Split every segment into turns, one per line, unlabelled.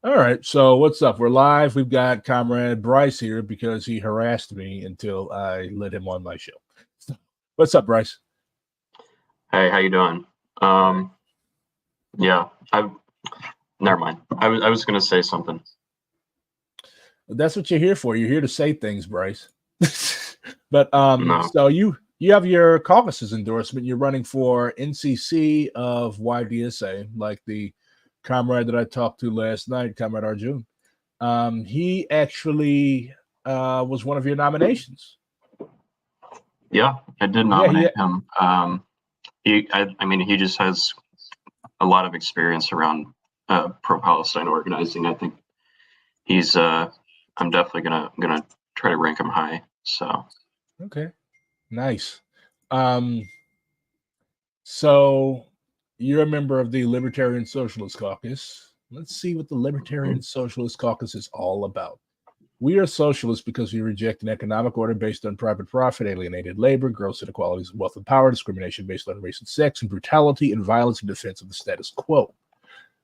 All right, so what's up? We're live. We've got Comrade Bryce here because he harassed me until I let him on my show. So, what's up, Bryce?
Hey, how you doing? Yeah, never mind. I was gonna say something.
That's what you're here for. You're here to say things, Bryce. But
No.
so you have your caucus's endorsement. You're running for NCC of YDSA, like the comrade that I talked to last night, Comrade Arjun. He actually was one of your nominations.
Yeah, I did nominate him. I mean, he just has a lot of experience around pro-Palestine organizing. I think he's. I'm definitely gonna try to rank him high. So.
Okay, nice. So you're a member of the Libertarian Socialist Caucus. Let's see what the Libertarian Socialist Caucus is all about. We are socialists because we reject an economic order based on private profit, alienated labor, gross inequalities of wealth and power, discrimination based on race and sex, and brutality and violence in defense of the status quo.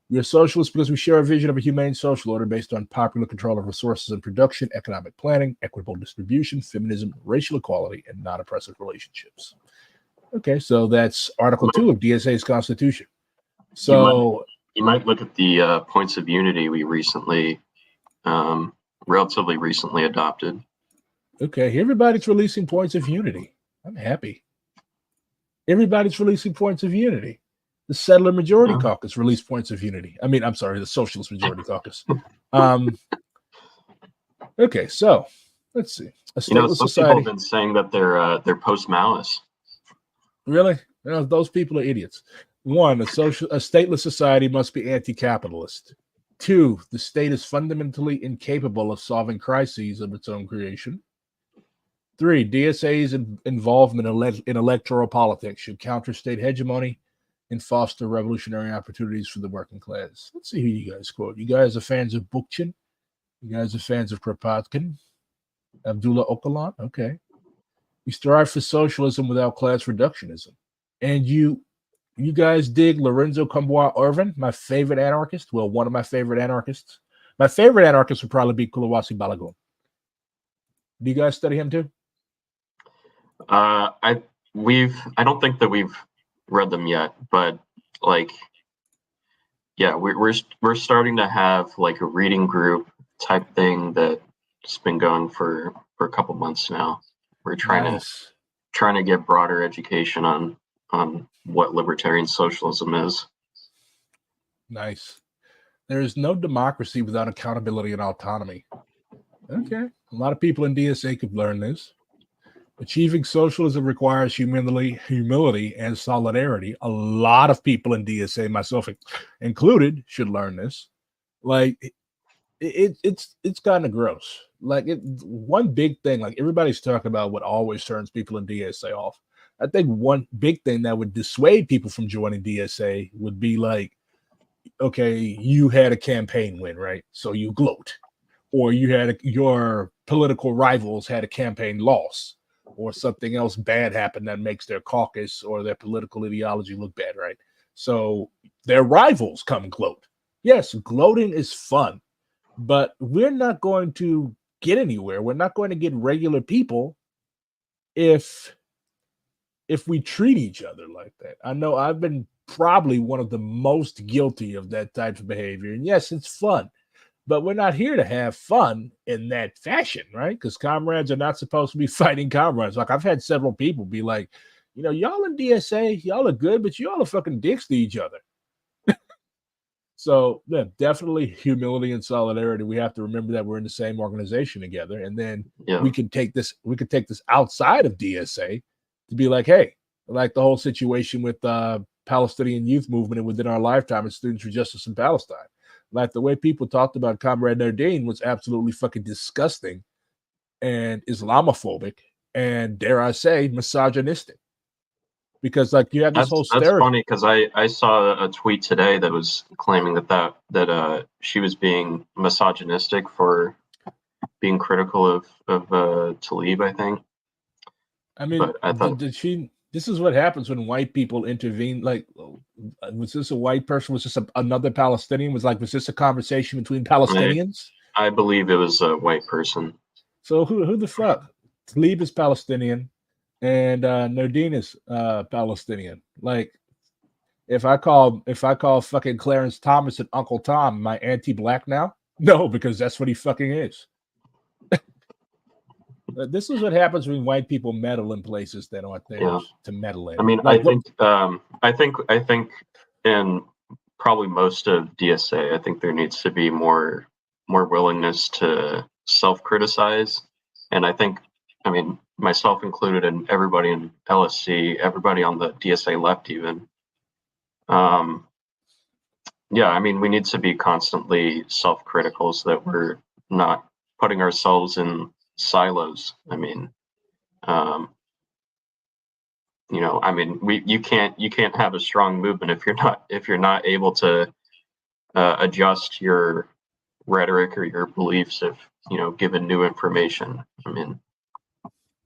We are socialists because we share a vision of a humane social order based on popular control of resources and production, economic planning, equitable distribution, feminism, racial equality, and non-oppressive relationships. Okay, so that's Article 2 of DSA's Constitution. So
you might look at the points of unity we recently, relatively recently adopted.
Okay, everybody's releasing points of unity. I'm happy. Everybody's releasing points of unity. The Settler Majority Caucus released points of unity. I mean, I'm sorry, the Socialist Majority Caucus. Okay, so let's see. A stateless
some
society.
people have been saying that they're post-Maoist.
Really? No, those people are idiots. One, a stateless society must be anti-capitalist. Two, the state is fundamentally incapable of solving crises of its own creation. Three, DSA's involvement in electoral politics should counter state hegemony and foster revolutionary opportunities for the working class. Let's see who you guys quote. You guys are fans of Bookchin? You guys are fans of Kropotkin? Abdullah Öcalan? Okay. We strive for socialism without class reductionism. And you guys dig Lorenzo Cambois Irvin, my favorite anarchist? Well, one of my favorite anarchists. My favorite anarchist would probably be Kulawasi Balagon. Do you guys study him too?
I don't think that we've read them yet, but like, yeah, we're starting to have like a reading group type thing that's been going for a couple months now. We're trying to get broader education on what libertarian socialism is.
Nice. There is no democracy without accountability and autonomy. Okay. A lot of people in DSA could learn this. Achieving socialism requires humility and solidarity. A lot of people in DSA, myself included, should learn this. Like, it's kind of gross. Like, one big thing, like everybody's talking about what always turns people in DSA off. I think one big thing that would dissuade people from joining DSA would be like, okay, you had a campaign win, right? So you gloat. Or you had your political rivals had a campaign loss, or something else bad happened that makes their caucus or their political ideology look bad, right? So their rivals come gloat. Yes, gloating is fun, but we're not going to get anywhere. We're not going to get regular people if we treat each other like that. I know I've been probably one of the most guilty of that type of behavior. And yes, it's fun, but we're not here to have fun in that fashion, right? Because comrades are not supposed to be fighting comrades. Like, I've had several people be like, y'all in DSA, y'all are good, but y'all are fucking dicks to each other. So yeah, definitely humility and solidarity. We have to remember that we're in the same organization together. And then we could take this outside of DSA to be like, hey, like the whole situation with Palestinian youth movement and within our lifetime and Students for Justice in Palestine. Like, the way people talked about Comrade Nardine was absolutely fucking disgusting and Islamophobic and, dare I say, misogynistic. Because like you have this whole stereotype.
That's funny because I saw a tweet today that was claiming that she was being misogynistic for being critical of Tlaib, I think.
I mean, did This is what happens when white people intervene. Like, was this a white person? Was this another Palestinian? Was this a conversation between Palestinians?
I believe it was a white person.
So who the fuck? Talib is Palestinian, and Nordine is Palestinian. Like, if I call fucking Clarence Thomas and Uncle Tom, am I anti-black now? No, because that's what he fucking is. This is what happens when white people meddle in places that aren't theirs to meddle in.
I mean,
like,
I think in probably most of DSA, I think there needs to be more willingness to self-criticize. And I think, I mean, myself included, and everybody in LSC, everybody on the DSA left even. Yeah, I mean, we need to be constantly self-critical so that we're not putting ourselves in silos. I mean, you know, I mean, you can't have a strong movement if you're not able to adjust your rhetoric or your beliefs if, you know, given new information. I mean,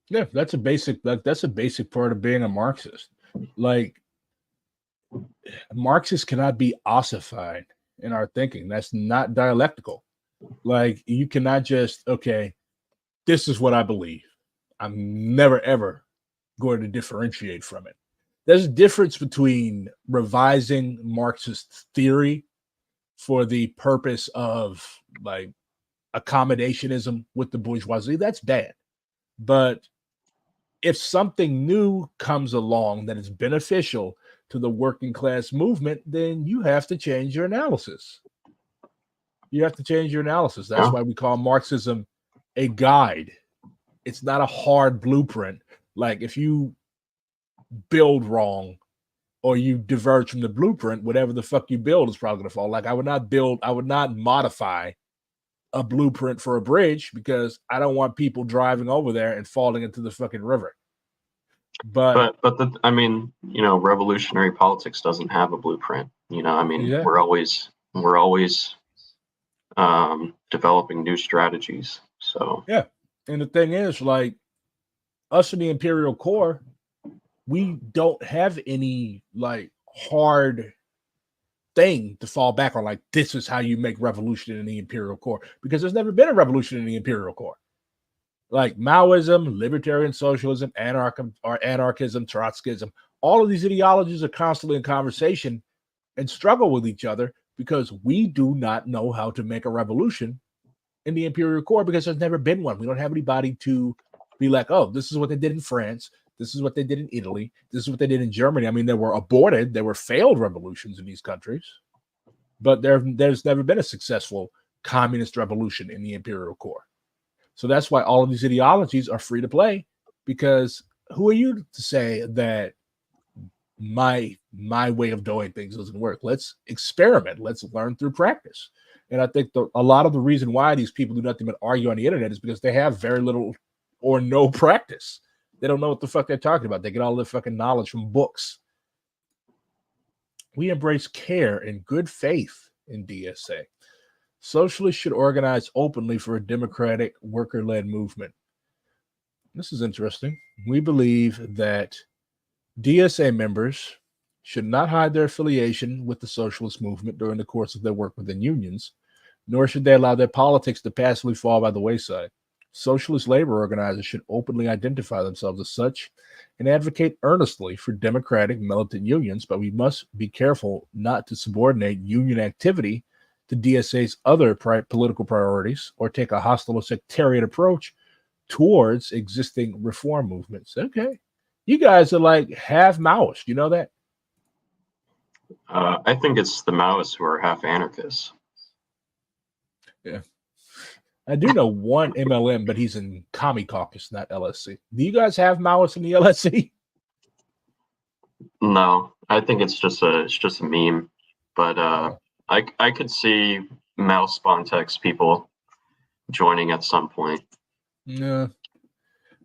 yeah, that's a basic part of being a Marxist. Like, Marxists cannot be ossified in our thinking. That's not dialectical. Like, you cannot just, okay, this is what I believe. I'm never ever going to differentiate from it. There's a difference between revising Marxist theory for the purpose of like accommodationism with the bourgeoisie. That's bad. But if something new comes along that is beneficial to the working class movement, then you have to change your analysis. You have to change your analysis. That's why we call Marxism a guide. It's not a hard blueprint. Like, if you build wrong or you diverge from the blueprint, whatever the fuck you build is probably going to fall. Like, I would not modify a blueprint for a bridge because I don't want people driving over there and falling into the fucking river. But
I mean, you know, revolutionary politics doesn't have a blueprint. You know, I mean, we're always developing new strategies. So
yeah, and the thing is, like, us in the Imperial Core, we don't have any like hard thing to fall back on. Like, this is how you make revolution in the Imperial Core, because there's never been a revolution in the Imperial Core. Like Maoism, Libertarian Socialism, Anarchism, Trotskyism, all of these ideologies are constantly in conversation and struggle with each other because we do not know how to make a revolution in the Imperial Core because there's never been one. We don't have anybody to be like, oh, this is what they did in France. This is what they did in Italy. This is what they did in Germany. I mean, there were failed revolutions in these countries, but there's never been a successful communist revolution in the Imperial Core. So that's why all of these ideologies are free to play, because who are you to say that my way of doing things doesn't work? Let's experiment. Let's learn through practice. And I think a lot of the reason why these people do nothing but argue on the internet is because they have very little or no practice. They don't know what the fuck they're talking about. They get all their fucking knowledge from books. We embrace care and good faith in DSA. Socialists should organize openly for a democratic, worker-led movement. This is interesting. We believe that DSA members should not hide their affiliation with the socialist movement during the course of their work within unions, nor should they allow their politics to passively fall by the wayside. Socialist labor organizers should openly identify themselves as such and advocate earnestly for democratic militant unions, but we must be careful not to subordinate union activity to DSA's other political priorities or take a hostile or sectarian approach towards existing reform movements. Okay. You guys are like half Maoist. You know that?
I think it's the Maoists who are half anarchists.
Yeah. I do know one MLM, but he's in Commie Caucus, not LSC. Do you guys have Maoists in the LSC?
No, I think it's just a meme. But I could see Mao Spontex people joining at some point.
Yeah.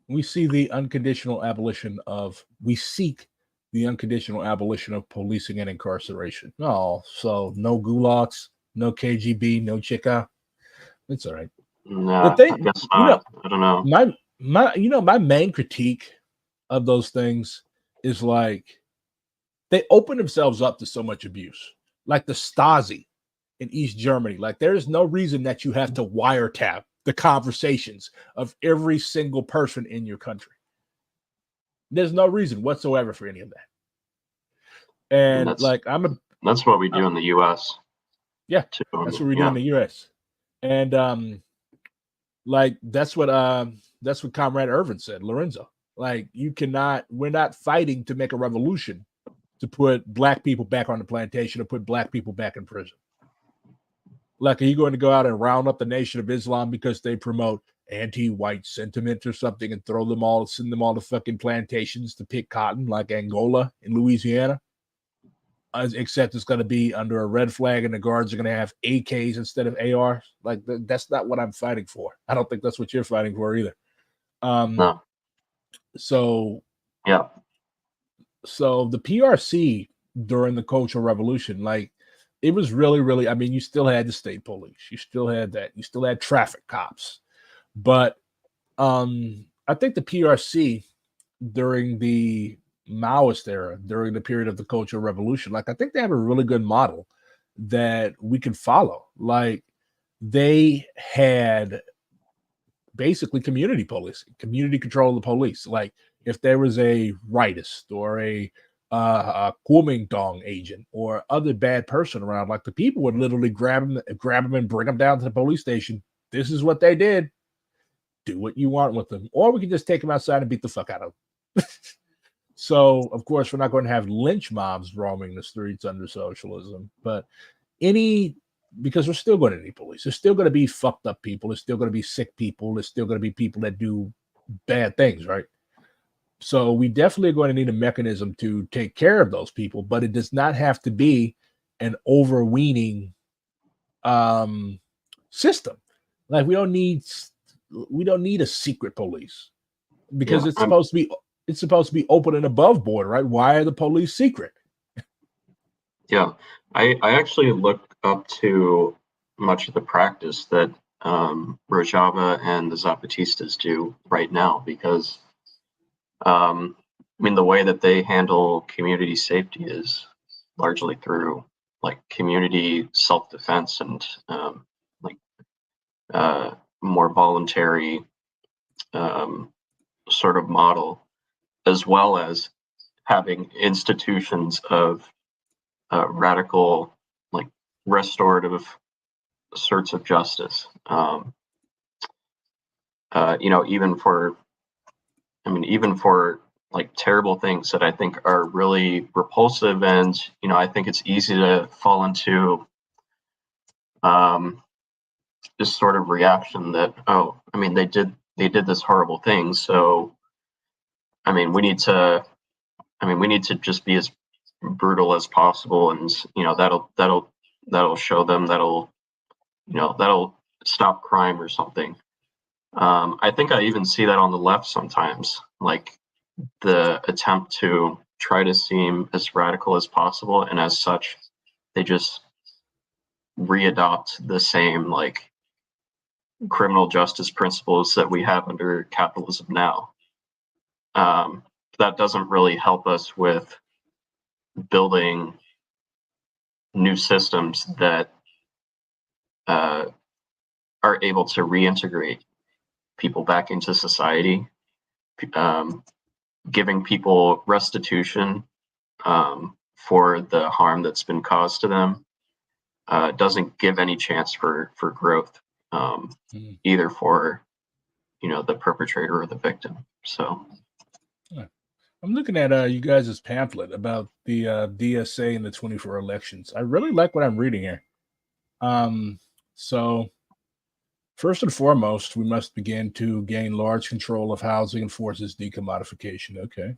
We seek the unconditional abolition of policing and incarceration. Oh, so no gulags, no KGB, no Chika. It's all right.
No, I guess not. I don't know.
My main critique of those things is like they open themselves up to so much abuse, like the Stasi in East Germany. Like there is no reason that you have to wiretap the conversations of every single person in your country. There's no reason whatsoever for any of that. And
that's what we do in the U.S.
Yeah,
too.
that's what we do in the U.S. And like that's what Comrade Irvin said, Lorenzo. Like we're not fighting to make a revolution to put black people back on the plantation or put black people back in prison. Like, are you going to go out and round up the Nation of Islam because they promote anti-white sentiment or something and send them all to fucking plantations to pick cotton like Angola in Louisiana? Except it's going to be under a red flag and the guards are going to have AKs instead of ARs. Like that's not what I'm fighting for. I don't think that's what you're fighting for either.
No.
So
yeah.
So the PRC during the Cultural Revolution, like it was really, really, I mean, you still had the state police. You still had that. You still had traffic cops. But I think the PRC during the Maoist era, during the period of the Cultural Revolution, like I think they have a really good model that we can follow. Like they had basically community policing, community control of the police. Like if there was a rightist or a Kuomintang agent or other bad person around, like the people would literally grab them and bring them down to the police station. This is what they did. Do what you want with them. Or we can just take them outside and beat the fuck out of them. So, of course, we're not going to have lynch mobs roaming the streets under socialism, but because we're still going to need police. There's still going to be fucked up people. There's still going to be sick people. There's still going to be people that do bad things, right? So we definitely are going to need a mechanism to take care of those people, but it does not have to be an overweening system. Like we don't need a secret police because it's supposed to be open and above board, right? Why are the police secret?
Yeah, I actually look up to much of the practice that Rojava and the Zapatistas do right now because I mean, the way that they handle community safety is largely through like community self-defense and more voluntary sort of model, as well as having institutions of radical, like restorative sorts of justice. Even for like terrible things that I think are really repulsive, and I think it's easy to fall into this sort of reaction that they did this horrible thing, so we need to just be as brutal as possible, and that'll show them, that'll stop crime or something. I think I even see that on the left sometimes, like the attempt to try to seem as radical as possible, and as such, they just readopt the same like criminal justice principles that we have under capitalism now. That doesn't really help us with building new systems that are able to reintegrate people back into society, giving people restitution for the harm that's been caused to them. Doesn't give any chance for growth, either for the perpetrator or the victim. So
I'm looking at you guys' pamphlet about the DSA and the 24 elections. I really like what I'm reading here. So first and foremost, we must begin to gain large control of housing and forces decommodification. Okay.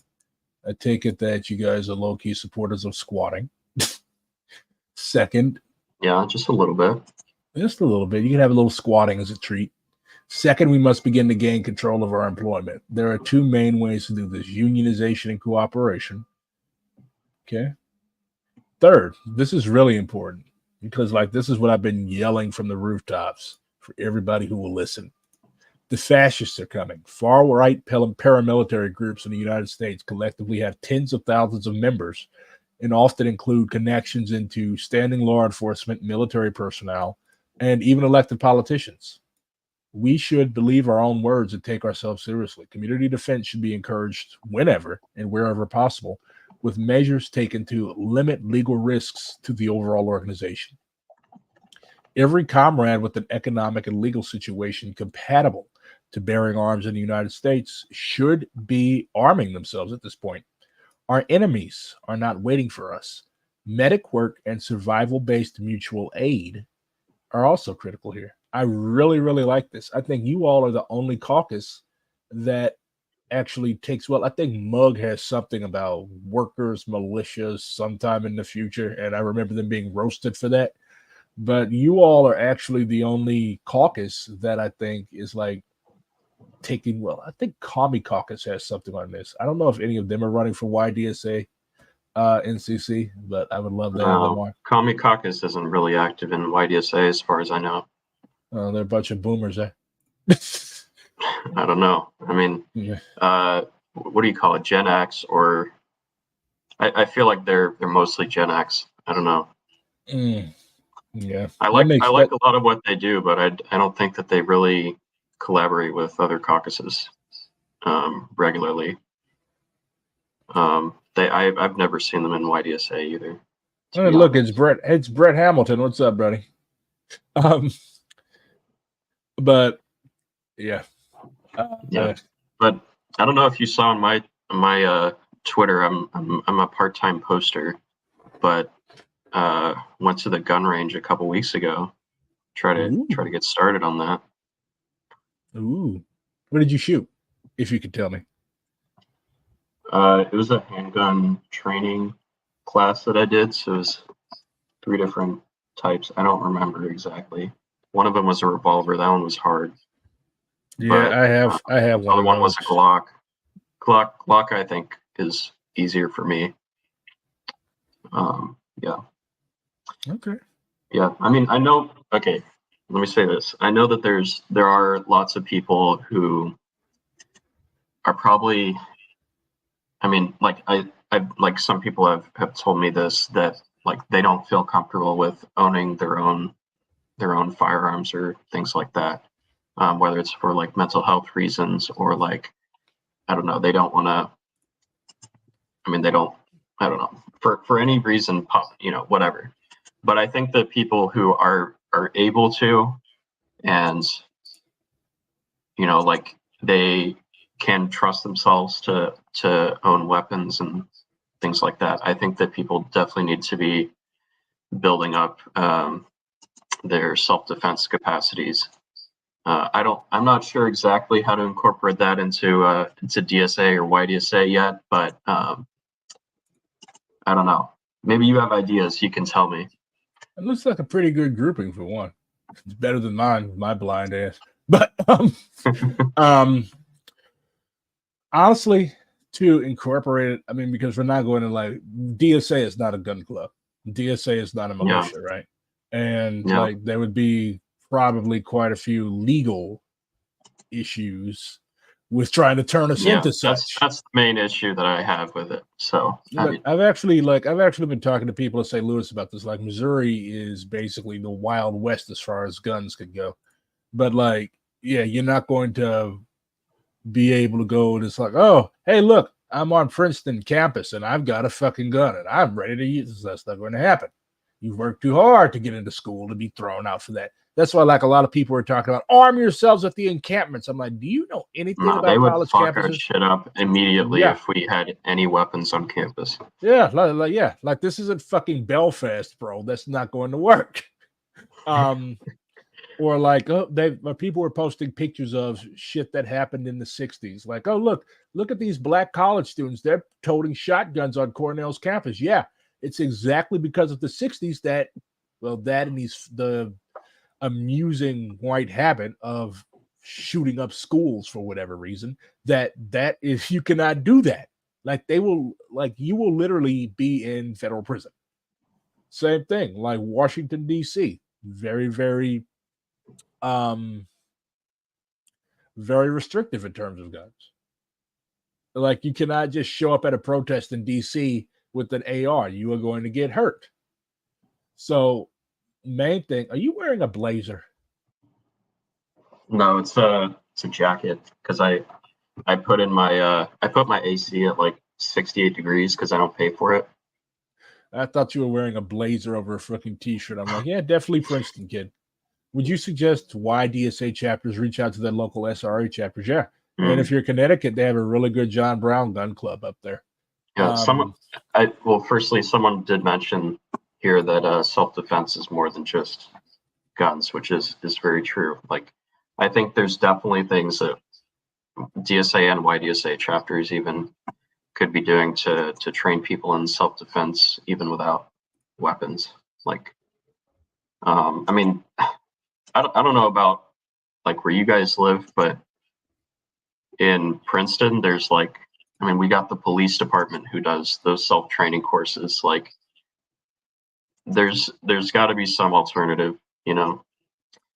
I take it that you guys are low-key supporters of squatting. Second.
Yeah, just a little bit.
Just a little bit. You can have a little squatting as a treat. Second, we must begin to gain control of our employment. There are two main ways to do this: unionization and cooperation. Okay. Third, this is really important because, like, this is what I've been yelling from the rooftops for everybody who will listen. The fascists are coming. Far-right paramilitary groups in the United States collectively have tens of thousands of members and often include connections into standing law enforcement, military personnel, and even elected politicians. We should believe our own words and take ourselves seriously. Community defense should be encouraged whenever and wherever possible, with measures taken to limit legal risks to the overall organization. Every comrade with an economic and legal situation compatible to bearing arms in the United States should be arming themselves at this point. Our enemies are not waiting for us. Medic work and survival-based mutual aid are also critical here. I really, really like this. I think you all are the only caucus that actually takes, well, I think Mug has something about workers, militias sometime in the future, and I remember them being roasted for that. But you all are actually the only caucus that I think is like taking, well, I think Commie Caucus has something on this. I don't know if any of them are running for YDSA, NCC, but I would love that.
No, Commie Caucus isn't really active in YDSA as far as I know.
They're a bunch of boomers, eh?
I don't know. I mean, what do you call it? Gen X, or I feel like they're mostly Gen X. I don't know.
Yeah,
I like a lot of what they do, but I don't think that they really collaborate with other caucuses regularly. I've never seen them in YDSA either.
Look, it's Brett Hamilton. What's up, buddy? But yeah,
but I don't know if you saw on my Twitter. I'm a part-time poster, but went to the gun range a couple weeks ago. Try to get started on that.
Ooh, what did you shoot? If you could tell me.
It was a handgun training class that I did. So it was 3 different types. I don't remember exactly. One of them was a revolver. That one was hard.
Yeah, but, I have one.
The other one was a Glock. Glock, I think, is easier for me. Yeah.
Okay.
Yeah, I mean, I know. Okay, let me say this. I know that there are lots of people who are probably. I mean, like I like some people have told me this, that like they don't feel comfortable with owning their own firearms or things like that, whether it's for like mental health reasons or like, I don't know, they don't want to. I mean, they don't. I don't know, for any reason, you know, whatever. But I think that people who are able to, and you know, like they can trust themselves to own weapons and things like that. I think that people definitely need to be building up their self-defense capacities. I'm not sure exactly how to incorporate that into DSA or YDSA yet, but I don't know. Maybe you have ideas. You can tell me.
It looks like a pretty good grouping for one. It's better than mine, my blind ass. But honestly, to incorporate it, I mean, because we're not going to like DSA is not a gun club. DSA is not a militia, right? And like there would be probably quite a few legal issues with trying to turn us into such.
That's the main issue that I have with it. So
I've actually been talking to people in St. Louis about this. Like Missouri is basically the Wild West as far as guns could go. But like, yeah, you're not going to be able to go and it's like, oh, hey, look, I'm on Princeton campus and I've got a fucking gun and I'm ready to use this. That's not going to happen. You've worked too hard to get into school to be thrown out for that. That's why, like, a lot of people are talking about arm yourselves at the encampments. I'm like, do you know anything about
they would
college
fuck
campuses?
Our shit up immediately if we had any weapons on campus.
Yeah, like this isn't fucking Belfast, bro. That's not going to work. Or like, people were posting pictures of shit that happened in the 60s. Like, oh, look at these black college students. They're toting shotguns on Cornell's campus. Yeah, it's exactly because of the 60s that and the amusing white habit of shooting up schools for whatever reason, that is, you cannot do that. Like you will literally be in federal prison. Same thing, like Washington, D.C. Very, very very restrictive in terms of guns. Like, you cannot just show up at a protest in DC with an AR. You are going to get hurt. So, main thing, are you wearing a blazer?
No, it's a jacket because I put in my I put my AC at like 68 degrees because I don't pay for it.
I thought you were wearing a blazer over a freaking t-shirt. I'm like, yeah, definitely Princeton kid. Would you suggest YDSA chapters reach out to their local SRA chapters? Yeah. And if you're Connecticut, they have a really good John Brown gun club up there.
Yeah, firstly, someone did mention here that self-defense is more than just guns, which is very true. Like, I think there's definitely things that DSA and YDSA chapters even could be doing to train people in self-defense even without weapons. Like, I mean, I don't know about like where you guys live, but in Princeton, there's like, I mean, we got the police department who does those self-training courses. Like, there's got to be some alternative, you know.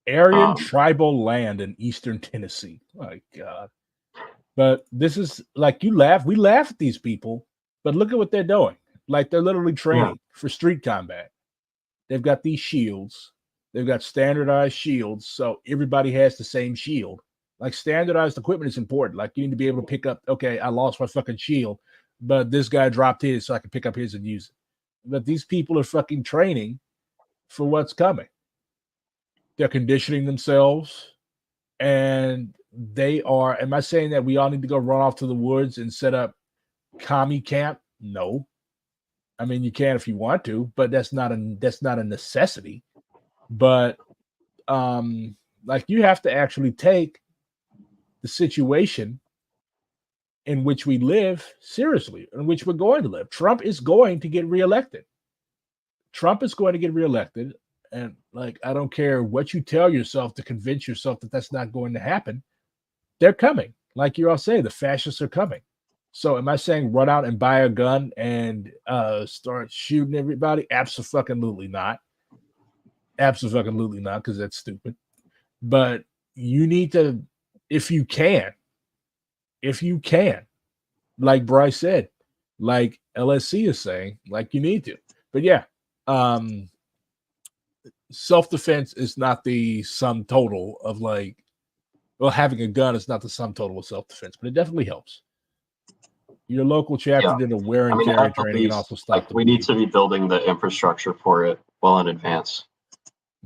Aryan tribal land in eastern Tennessee. My God. But this is like, we laugh at these people, but look at what they're doing. Like, they're literally training for street combat. They've got these shields. They've got standardized shields, so everybody has the same shield. Like, standardized equipment is important. Like, you need to be able to pick up, okay, I lost my fucking shield, but this guy dropped his, so I can pick up his and use it. But these people are fucking training for what's coming. They're conditioning themselves, and they are, am I saying that we all need to go run off to the woods and set up commie camp? No. I mean, you can if you want to, but that's not a necessity. But like, you have to actually take the situation in which we live seriously, in which we're going to live. Trump is going to get reelected. And like, I don't care what you tell yourself to convince yourself that that's not going to happen. They're coming. Like you all say, the fascists are coming. So am I saying run out and buy a gun and start shooting everybody? Absolutely not. Absolutely not, because that's stupid. But you need to, if you can, like Bryce said, like LSC is saying, like, you need to. But yeah, self-defense is not the sum total of, like, well, having a gun is not the sum total of self-defense, but it definitely helps. Your local chapter did a wear and carry training and also stop.
Like, we need to be building the infrastructure for it well in advance.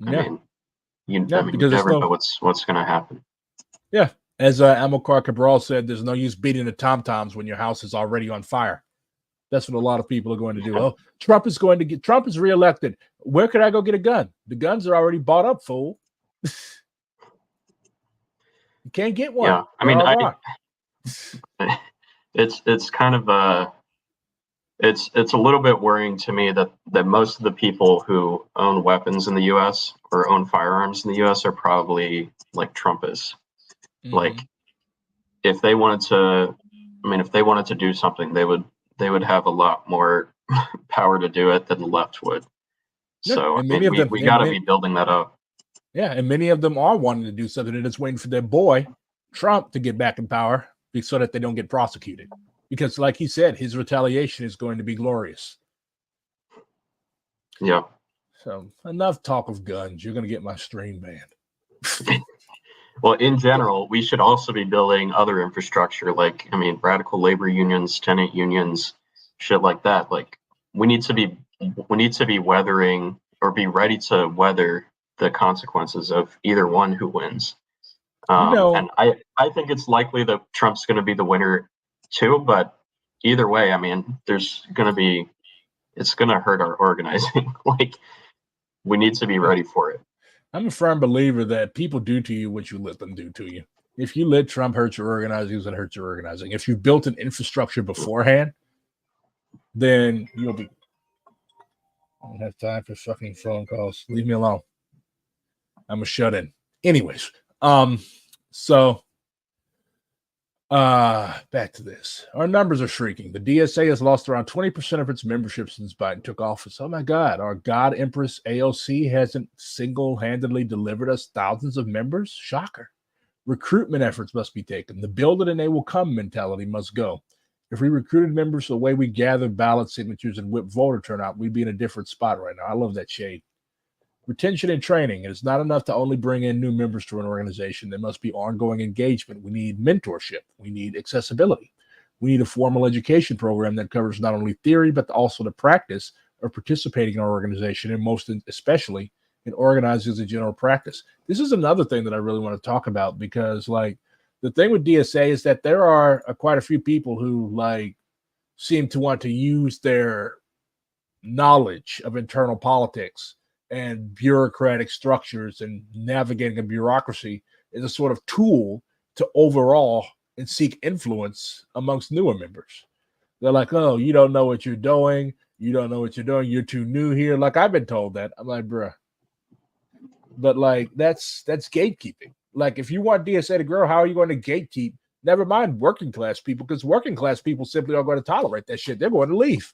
I mean, you never know what's going to happen.
Yeah. As Amilcar Cabral said, there's no use beating the tom-toms when your house is already on fire. That's what a lot of people are going to do. Oh, Trump is reelected. Where could I go get a gun? The guns are already bought up, fool. You can't get one.
Yeah, I mean, it's kind of it's a little bit worrying to me that most of the people who own weapons in the U.S. or own firearms in the U.S. are probably like Trumpists. Mm-hmm. Like, if they wanted to do something, they would have a lot more power to do it than the left would. Yeah, so we got to be building that up.
Yeah, and many of them are wanting to do something, and it's waiting for their boy Trump to get back in power so that they don't get prosecuted. Because, like he said, his retaliation is going to be glorious.
Yeah.
So, enough talk of guns. You're going to get my stream banned.
Well, in general, we should also be building other infrastructure, like, I mean, radical labor unions, tenant unions, shit like that. Like, we need to be weathering or be ready to weather the consequences of either one who wins. And I think it's likely that Trump's going to be the winner too, but either way, I mean, it's going to hurt our organizing. Like, we need to be ready for it.
I'm a firm believer that people do to you what you let them do to you. If you let Trump hurt your organizing, it's going to hurt your organizing. If you built an infrastructure beforehand, then you'll be. I don't have time for fucking phone calls. Leave me alone. I'm a shut-in. Anyways, so back to this. Our numbers are shrinking. The DSA has lost around 20% of its membership since Biden took office. Oh my God, our God Empress AOC hasn't single-handedly delivered us thousands of members? Shocker. Recruitment efforts must be taken. The build it and they will come mentality must go. If we recruited members the way we gather ballot signatures and whip voter turnout, we'd be in a different spot right now. I love that shade. Retention and training. It is not enough to only bring in new members to an organization. There must be ongoing engagement. We need mentorship. We need accessibility. We need a formal education program that covers not only theory, but also the practice of participating in our organization, and most especially in organizing as a general practice. This is another thing that I really want to talk about, because like the thing with DSA is that there are quite a few people who like seem to want to use their knowledge of internal politics and bureaucratic structures and navigating a bureaucracy as a sort of tool to overall and seek influence amongst newer members. They're like, oh, you don't know what you're doing. You don't know what you're doing. You're too new here. Like, I've been told that. I'm like, bruh. But like, that's gatekeeping. Like, if you want DSA to grow, how are you going to gatekeep? Never mind working class people, because working class people simply aren't going to tolerate that shit. They're going to leave.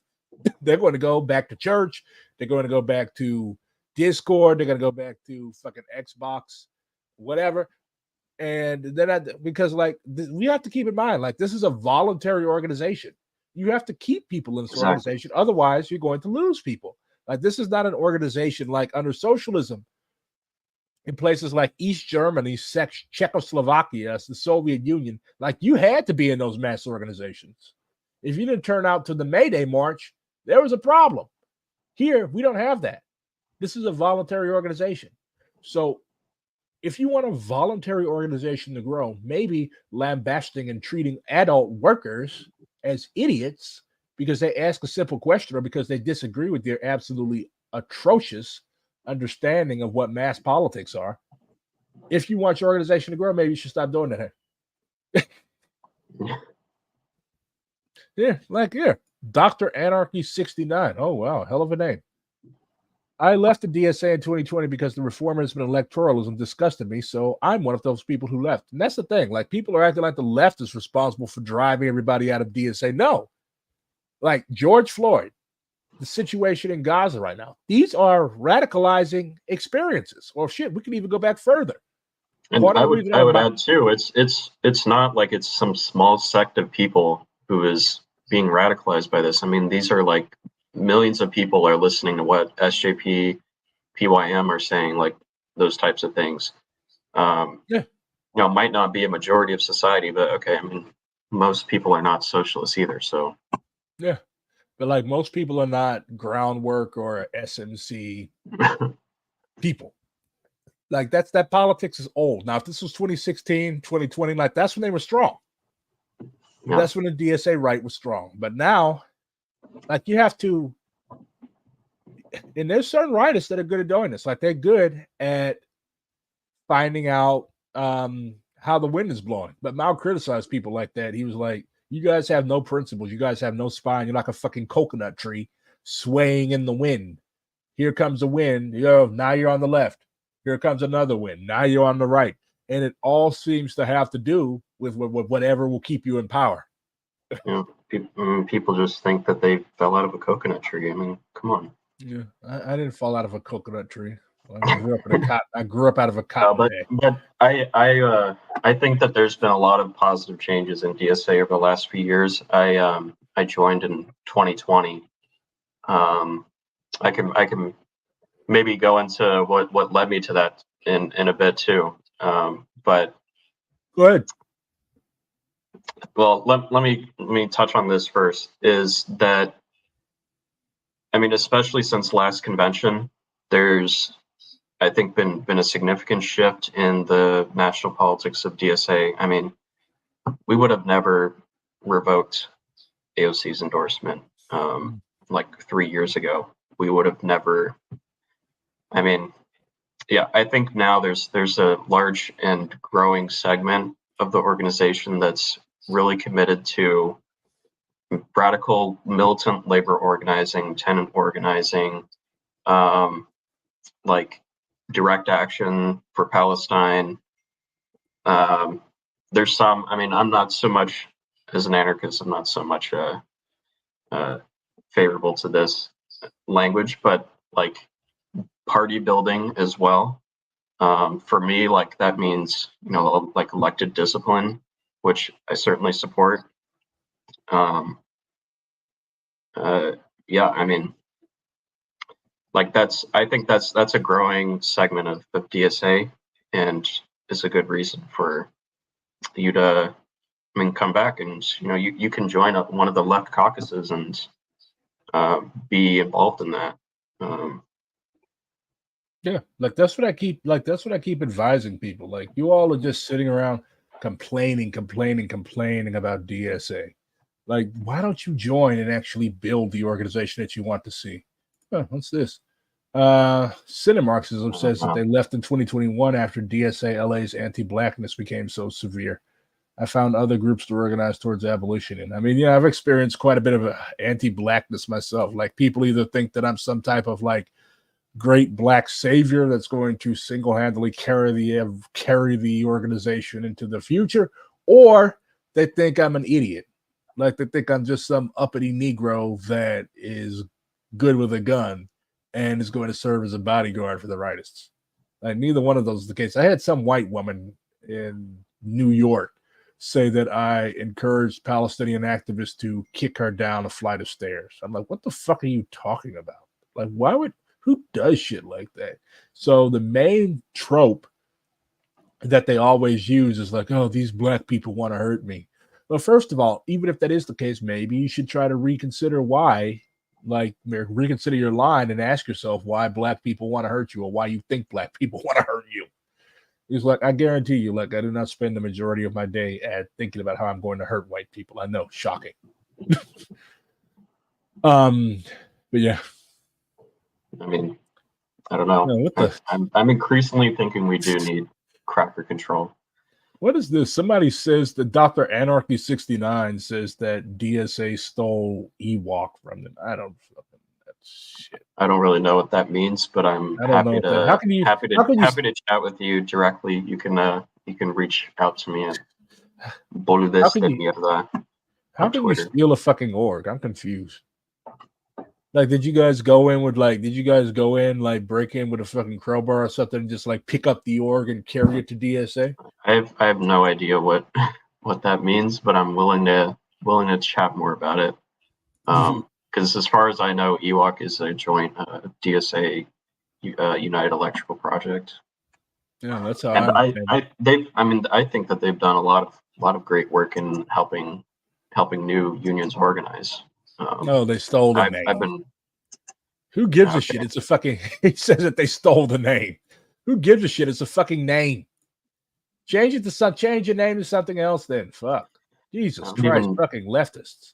They're going to go back to church. They're going to go back to Discord. They're going to go back to fucking Xbox, whatever. And then because like we have to keep in mind, like, this is a voluntary organization. You have to keep people in this organization. Otherwise, you're going to lose people. Like, this is not an organization like under socialism in places like East Germany, Czechoslovakia, the Soviet Union. Like, you had to be in those mass organizations. If you didn't turn out to the May Day March, there was a problem. Here, we don't have that. This is a voluntary organization. So if you want a voluntary organization to grow, maybe lambasting and treating adult workers as idiots because they ask a simple question or because they disagree with their absolutely atrocious understanding of what mass politics are. If you want your organization to grow, maybe you should stop doing that. Yeah, like here, Dr. Anarchy 69. Oh, wow, hell of a name. I left the DSA in 2020 because the reformism and electoralism disgusted me, so I'm one of those people who left. And that's the thing. Like, people are acting like the left is responsible for driving everybody out of DSA. No. Like, George Floyd, the situation in Gaza right now, these are radicalizing experiences. Or shit, we can even go back further.
And I would add too, it's not like it's some small sect of people who is being radicalized by this. I mean, these are like millions of people are listening to what SJP, PYM are saying, like those types of things. Yeah. You know, might not be a majority of society, but okay, I mean, most people are not socialists either. So
yeah, but like most people are not groundwork or SMC people. Like that politics is old. Now, if this was 2016, 2020, like that's when they were strong. Yeah. That's when the DSA right was strong. But now, like, you have to, and there's certain writers that are good at doing this. Like, they're good at finding out how the wind is blowing. But Mao criticized people like that. He was like, you guys have no principles. You guys have no spine. You're like a fucking coconut tree swaying in the wind. Here comes the wind. Now you're on the left. Here comes another wind. Now you're on the right. And it all seems to have to do with whatever will keep you in power.
Yeah, people just think that they fell out of a coconut tree. I mean, come on.
Yeah, I didn't fall out of a coconut tree. I grew up out of a cotton bag.
But I think that there's been a lot of positive changes in DSA over the last few years. I joined in 2020. I can maybe go into what led me to that in a bit too. But
go ahead.
Well, let me touch on this first. Is that, I mean, especially since last convention, there's, I think, been a significant shift in the national politics of DSA. I mean, we would have never revoked AOC's endorsement like 3 years ago. We would have never. I mean, yeah, I think now there's a large and growing segment of the organization that's really committed to radical militant labor organizing, tenant organizing, like direct action for Palestine. There's some, I mean, I'm not so much, as an anarchist, I'm not so much favorable to this language, but like party building as well. For me, like that means, like elected discipline, which I certainly support. Yeah, I mean, like I think that's a growing segment of DSA, and is a good reason for you to, come back and you can join one of the left caucuses and be involved in that.
Yeah, like that's what I keep advising people. Like, you all are just sitting around complaining about DSA. Like, why don't you join and actually build the organization that you want to see? Oh, what's this? Marxism says that they left in 2021 after DSA LA's anti-blackness became so severe. I found other groups to organize towards abolition. And I mean, yeah, I've experienced quite a bit of anti-blackness myself. Like, people either think that I'm some type of like great black savior that's going to single-handedly carry the organization into the future, or they think I'm an idiot. Like, they think I'm just some uppity Negro that is good with a gun and is going to serve as a bodyguard for the rightists. Like, neither one of those is the case. I had some white woman in New York say that I encouraged Palestinian activists to kick her down a flight of stairs. I'm like, what the fuck are you talking about? Like, who does shit like that? So the main trope that they always use is like, oh, these black people want to hurt me. Well, first of all, even if that is the case, maybe you should try to reconsider why, like, reconsider your line and ask yourself why black people want to hurt you, or why you think black people want to hurt you. He's like, I guarantee you, like, I do not spend the majority of my day at thinking about how I'm going to hurt white people. I know, shocking. But yeah.
I mean, I don't know.
No,
I'm increasingly thinking we do need cracker control.
What is this? Somebody says that Dr. Anarchy 69 says that DSA stole Ewok from them. I don't fucking that shit.
I don't really know what that means, but I'm happy to chat with you directly. You can reach out to me at Boludez.
How can you steal a fucking org? I'm confused. Like, did you guys go in break in with a fucking crowbar or something and just like pick up the org and carry it to DSA?
I have no idea what that means, but I'm willing to chat more about it. Because as far as I know, Ewok is a joint DSA United Electrical project.
Yeah, that's how.
And I think that they've done a lot of great work in helping new unions organize.
No, they stole the name. Who gives a shit? It's a fucking. He says that they stole the name. Who gives a shit? It's a fucking name. Change your name to something else. Then fuck. Jesus Christ, fucking leftists.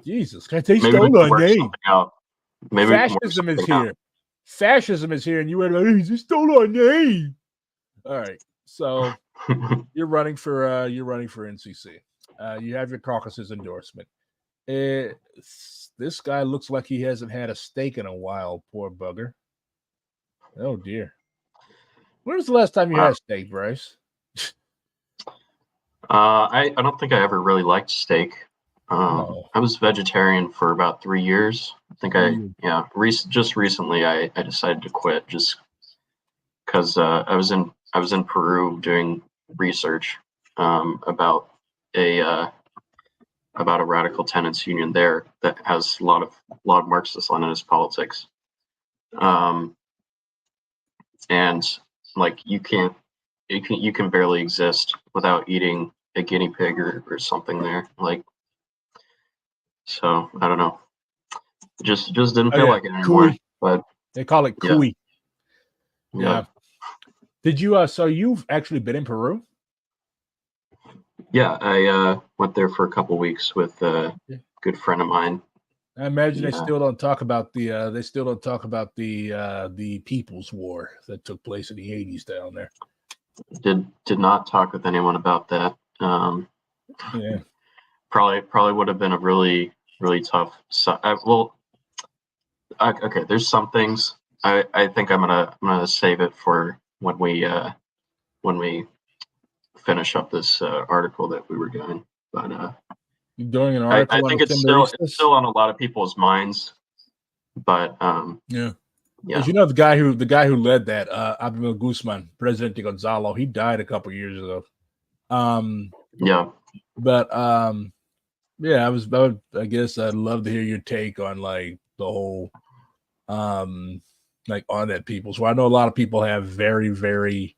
Jesus Christ, they stole our name. Fascism is here. Fascism is here, and you were like, they stole our name. All right, so you're running for NCC. You have your caucus's endorsement. This guy looks like he hasn't had a steak in a while. Poor bugger. Oh dear. When was the last time you had steak, Bryce?
I don't think I ever really liked steak. I was vegetarian for about 3 years. I think just recently I decided to quit just because I was in Peru doing research about a radical tenants union there that has a lot of Marxist-Leninist politics, and like you can barely exist without eating a guinea pig or something there. Like, so I don't know, just didn't feel like it anymore.
Cooey.
But
they call it cooey.
Yeah.
Did you? So you've actually been in Peru?
Yeah, I went there for a couple weeks with a good friend of mine.
I imagine they still don't talk about the People's War that took place in the 80s down there.
Did not talk with anyone about that.
Yeah,
probably would have been a really tough. Okay. There's some things I think I'm gonna save it for when we finish up this article that we were doing. But
you're doing an article.
I think it's still on a lot of people's minds. But
yeah,
Yeah.
As you know, the guy who led that, Abel Guzman, Presidente Gonzalo, he died a couple years ago.
Yeah.
But yeah, I guess I'd love to hear your take on like the whole like on that people. So I know a lot of people have very, very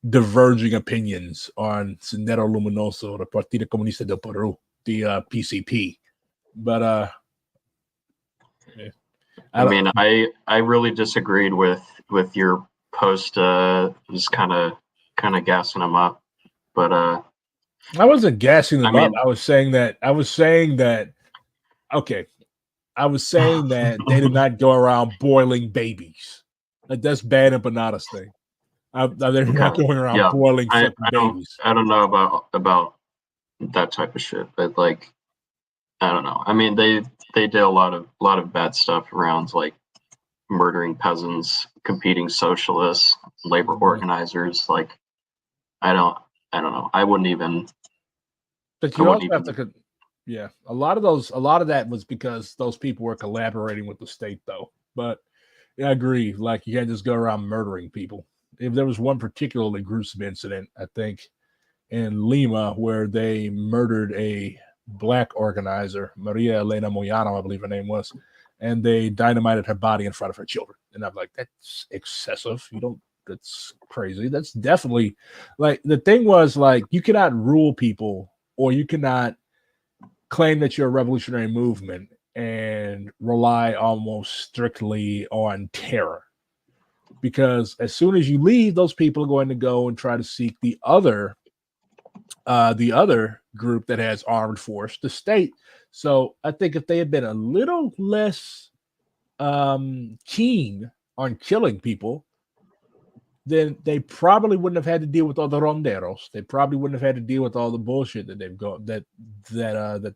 diverging opinions on Sendero Luminoso, the Partido Comunista del Peru, the PCP. But yeah.
I mean, I really disagreed with your post, just kind of gassing them up, but
I wasn't gassing them up.
mean,
I was saying that okay. I was saying that they did not go around boiling babies. Like that's bad empanadas thing. They're not going around boiling fucking babies.
I don't know about that type of shit, but like, I don't know. I mean, they did a lot of bad stuff around like murdering peasants, competing socialists, labor organizers. Like, I don't know. I wouldn't even.
But you also have to, yeah. A lot of that was because those people were collaborating with the state, though. But yeah, I agree. Like, you can't just go around murdering people. If there was one particularly gruesome incident, I think, in Lima, where they murdered a black organizer, Maria Elena Moyano, I believe her name was, and they dynamited her body in front of her children. And I'm like, that's excessive. That's crazy. That's definitely like the thing was like, you cannot rule people or you cannot claim that you're a revolutionary movement and rely almost strictly on terror. Because as soon as you leave, those people are going to go and try to seek the other group that has armed force, the state. So I think if they had been a little less keen on killing people, then they probably wouldn't have had to deal with all the ronderos. They probably wouldn't have had to deal with all the bullshit that they've got that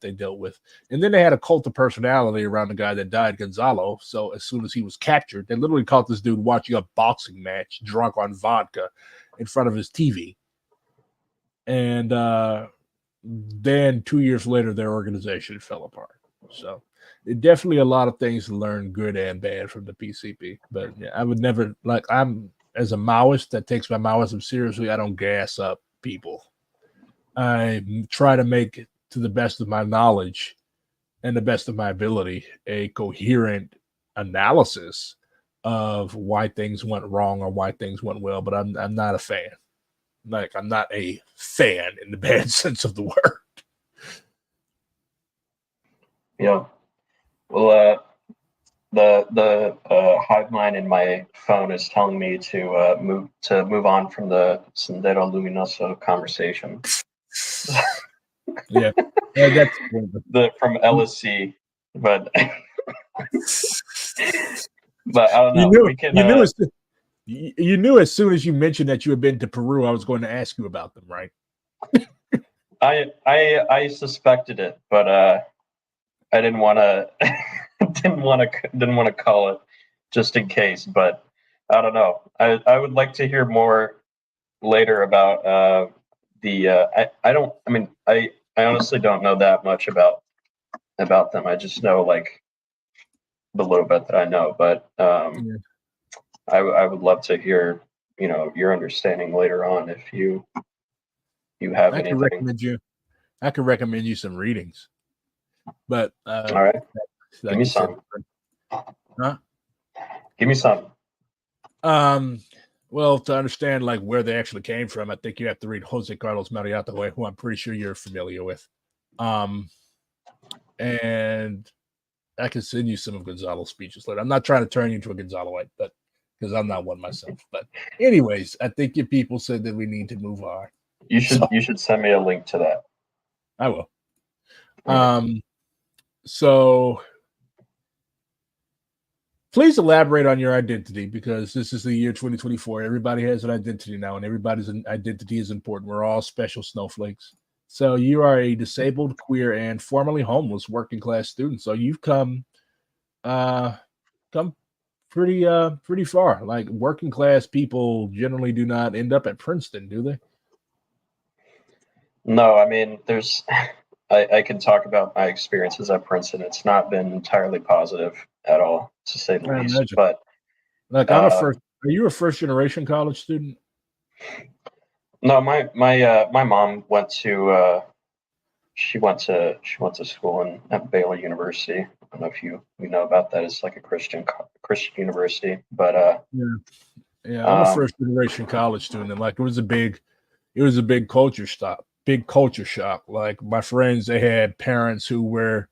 they dealt with. And then they had a cult of personality around the guy that died, Gonzalo. So as soon as he was captured, they literally caught this dude watching a boxing match, drunk on vodka, in front of his TV. And then 2 years later, their organization fell apart. So definitely a lot of things to learn, good and bad, from the PCP. But yeah, I would never as a Maoist that takes my Maoism seriously, I don't gas up people. I try to make, to the best of my knowledge and the best of my ability, a coherent analysis of why things went wrong or why things went well. But I'm not a fan. Like, I'm not a fan in the bad sense of the word.
Yeah. Well, the hive mind in my phone is telling me to move on from the Sendero Luminoso conversation.
Yeah, that's
from LSC, but but I don't know.
You knew as soon as you mentioned that you had been to Peru, I was going to ask you about them, right?
I suspected it, but I didn't want to didn't want to call it just in case. But I don't know. I would like to hear more later about I honestly don't know that much about them. I just know like the little bit that I know, but I would love to hear your understanding later on if you have anything.
I could recommend you some readings, but
all right, give me some.
Huh?
Give me some.
Well, to understand like where they actually came from, I think you have to read Jose Carlos Mariátegui, who I'm pretty sure you're familiar with. And I can send you some of Gonzalo's speeches later. I'm not trying to turn you into a Gonzaloite, but because I'm not one myself. But anyways, I think your people said that we need to move on.
You should send me a link to that.
I will. So please elaborate on your identity, because this is the year 2024. Everybody has an identity now, and everybody's identity is important. We're all special snowflakes. So you are a disabled, queer, and formerly homeless working class student. So you've come pretty far. Like, working class people generally do not end up at Princeton, do they?
No, I mean, I can talk about my experiences at Princeton. It's not been entirely positive at all, to say the least. But
Like I'm a first. Are you a first generation college student?
No, my mom went to she went to school at Baylor University. I don't know if you know about that. It's like a Christian university, but
Yeah, I'm a first generation college student, and like it was a big culture shock. Like my friends, they had parents who were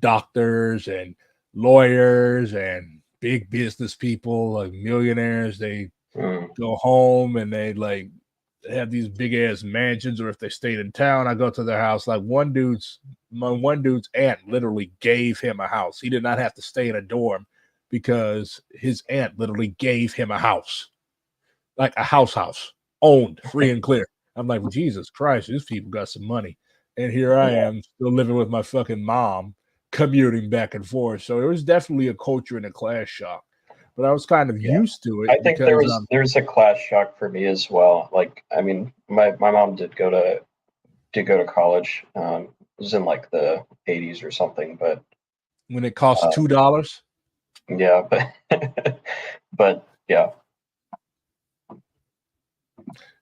doctors and lawyers and big business people, like millionaires. They go home and they like have these big ass mansions, or if they stayed in town, I go to their house. Like my one dude's aunt literally gave him a house. He did not have to stay in a dorm because his aunt literally gave him a house, like a house owned free and clear. I'm like, Jesus Christ, these people got some money. And here I am still living with my fucking mom, commuting back and forth. So it was definitely a culture and a class shock. But I was kind of used to it.
I think there's a class shock for me as well. Like, I mean, my mom did go to college. It was in like the 80s or something, but
when it cost $2.
Yeah, but yeah.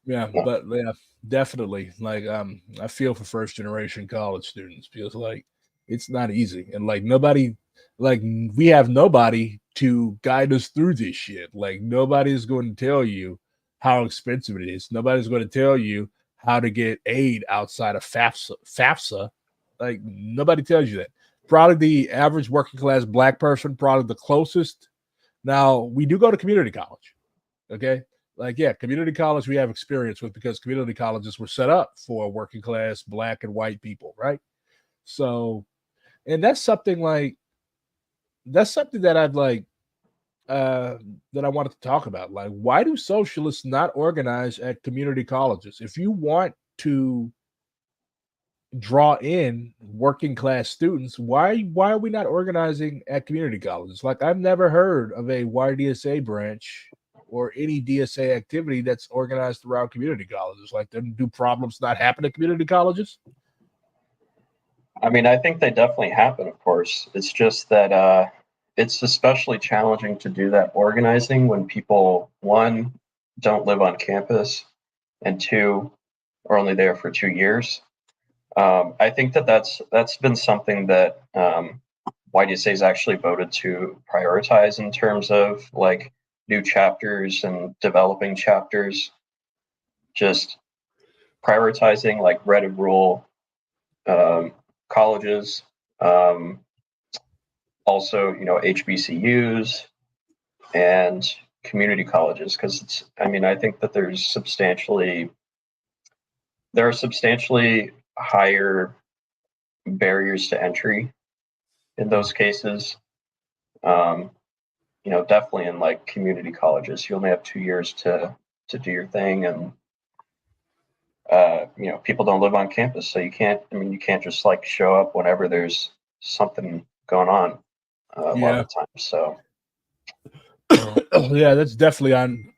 Yeah, but yeah, definitely. Like, I feel for first generation college students because like it's not easy, and like nobody, like we have nobody to guide us through this shit. Like nobody's going to tell you how expensive it is. Nobody's going to tell you how to get aid outside of FAFSA. Like nobody tells you that. Probably the average working class black person, probably the closest. Now we do go to community college. Okay. Like, yeah, community college we have experience with because community colleges were set up for working class black and white people, right? So, and that's something that I'd like that I wanted to talk about. Like, why do socialists not organize at community colleges? If you want to draw in working class students, why are we not organizing at community colleges? Like, I've never heard of a YDSA branch or any DSA activity that's organized throughout community colleges. Like, do problems not happen at community colleges?
I mean, I think they definitely happen, of course. It's just that it's especially challenging to do that organizing when people, one, don't live on campus, and two, are only there for 2 years. I think that's been something that YDSA has actually voted to prioritize in terms of like new chapters and developing chapters, just prioritizing like red and rural colleges, also HBCUs and community colleges, because I think that there are substantially higher barriers to entry in those cases. Definitely in like community colleges, you only have 2 years to do your thing, and people don't live on campus, so you can't just like show up whenever there's something going on a lot of the time. So
yeah, that's definitely on.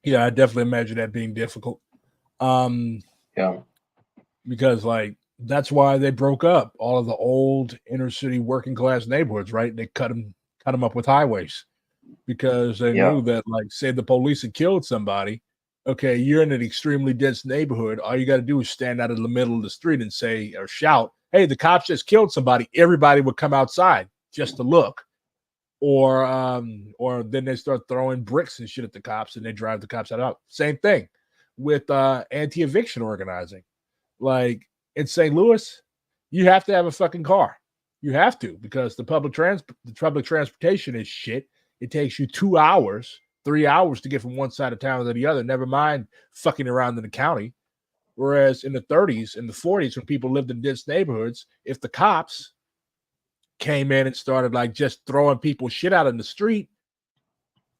Yeah, I definitely imagine that being difficult.
Yeah,
because like that's why they broke up all of the old inner city working class neighborhoods, right? They cut them up with highways because they knew that, like, say the police had killed somebody. Okay, you're in an extremely dense neighborhood. All you got to do is stand out in the middle of the street and say or shout, "Hey, the cops just killed somebody!" Everybody would come outside just to look, or then they start throwing bricks and shit at the cops, and they drive the cops out. Same thing with anti-eviction organizing. Like in St. Louis, you have to have a fucking car. You have to, because the public transportation is shit. It takes you 2 hours, 3 hours to get from one side of town to the other. Never mind fucking around in the county. Whereas in the 30s and the 40s, when people lived in dense neighborhoods, if the cops came in and started like just throwing people shit out in the street,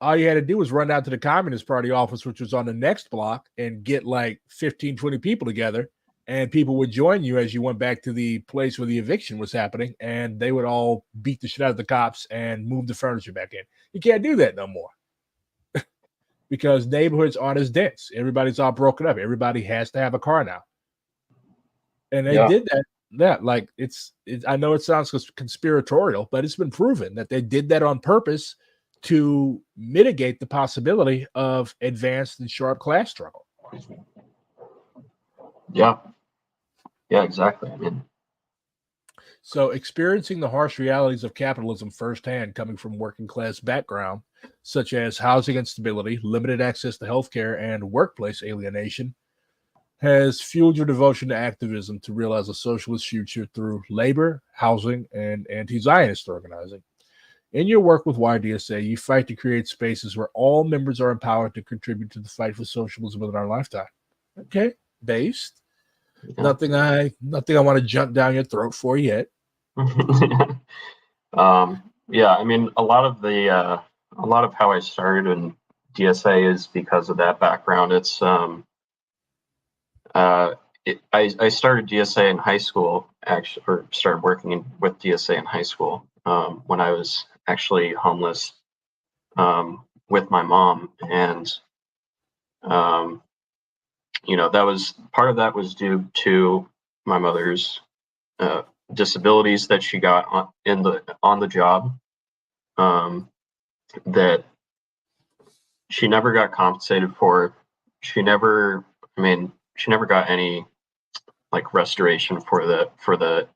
all you had to do was run down to the Communist Party office, which was on the next block, and get like 15, 20 people together, and people would join you as you went back to the place where the eviction was happening, and they would all beat the shit out of the cops and move the furniture back in. You can't do that no more because neighborhoods aren't as dense. Everybody's all broken up. Everybody has to have a car now. And they did that. Yeah, like it's I know it sounds conspiratorial, but it's been proven that they did that on purpose to mitigate the possibility of advanced and sharp class struggle.
Yeah, exactly. I mean,
so experiencing the harsh realities of capitalism firsthand, coming from working class background, such as housing instability, limited access to healthcare, and workplace alienation, has fueled your devotion to activism to realize a socialist future through labor, housing, and anti-Zionist organizing. In your work with YDSA, you fight to create spaces where all members are empowered to contribute to the fight for socialism in our lifetime. Okay, based.
yeah.
Nothing I want to jump down your throat for yet.
Yeah, I mean, a lot of how I started in DSA is because of that background. It's I started DSA in high school, actually, or started working with DSA in high school when I was actually homeless with my mom, and that was part of that was due to my mother's disabilities that she got on the job, that she never got compensated for. She never got any like restoration for the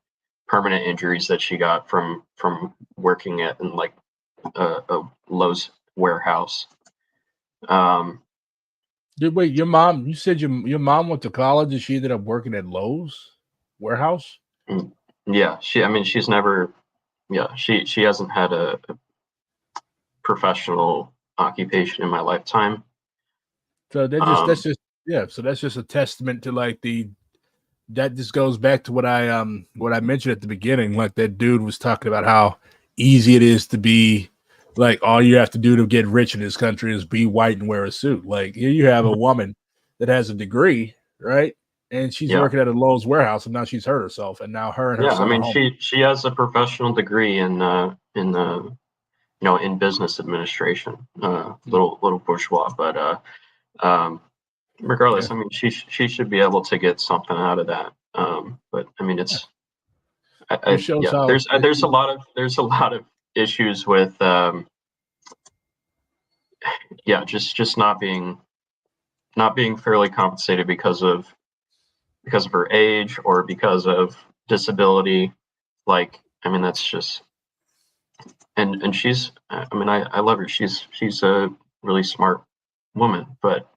permanent injuries that she got from working in like a Lowe's warehouse.
Wait, your mom? You said your mom went to college and she ended up working at Lowe's warehouse?
Yeah, she's never. Yeah, she hasn't had a professional occupation in my lifetime.
So that's just a testament to like that just goes back to what I mentioned at the beginning. Like that dude was talking about how easy it is to be like all you have to do to get rich in this country is be white and wear a suit. Like here you have a woman that has a degree, right? And she's working at a Lowe's warehouse, and now she's hurt herself, and now her and her son are home.
She has a professional degree in business administration, little bourgeois, but regardless, I mean, she should be able to get something out of that. But I mean, it's there's a lot of issues with just not being fairly compensated because of her age or because of disability. Like, I mean, that's just and she's, I mean, I love her. She's a really smart woman, but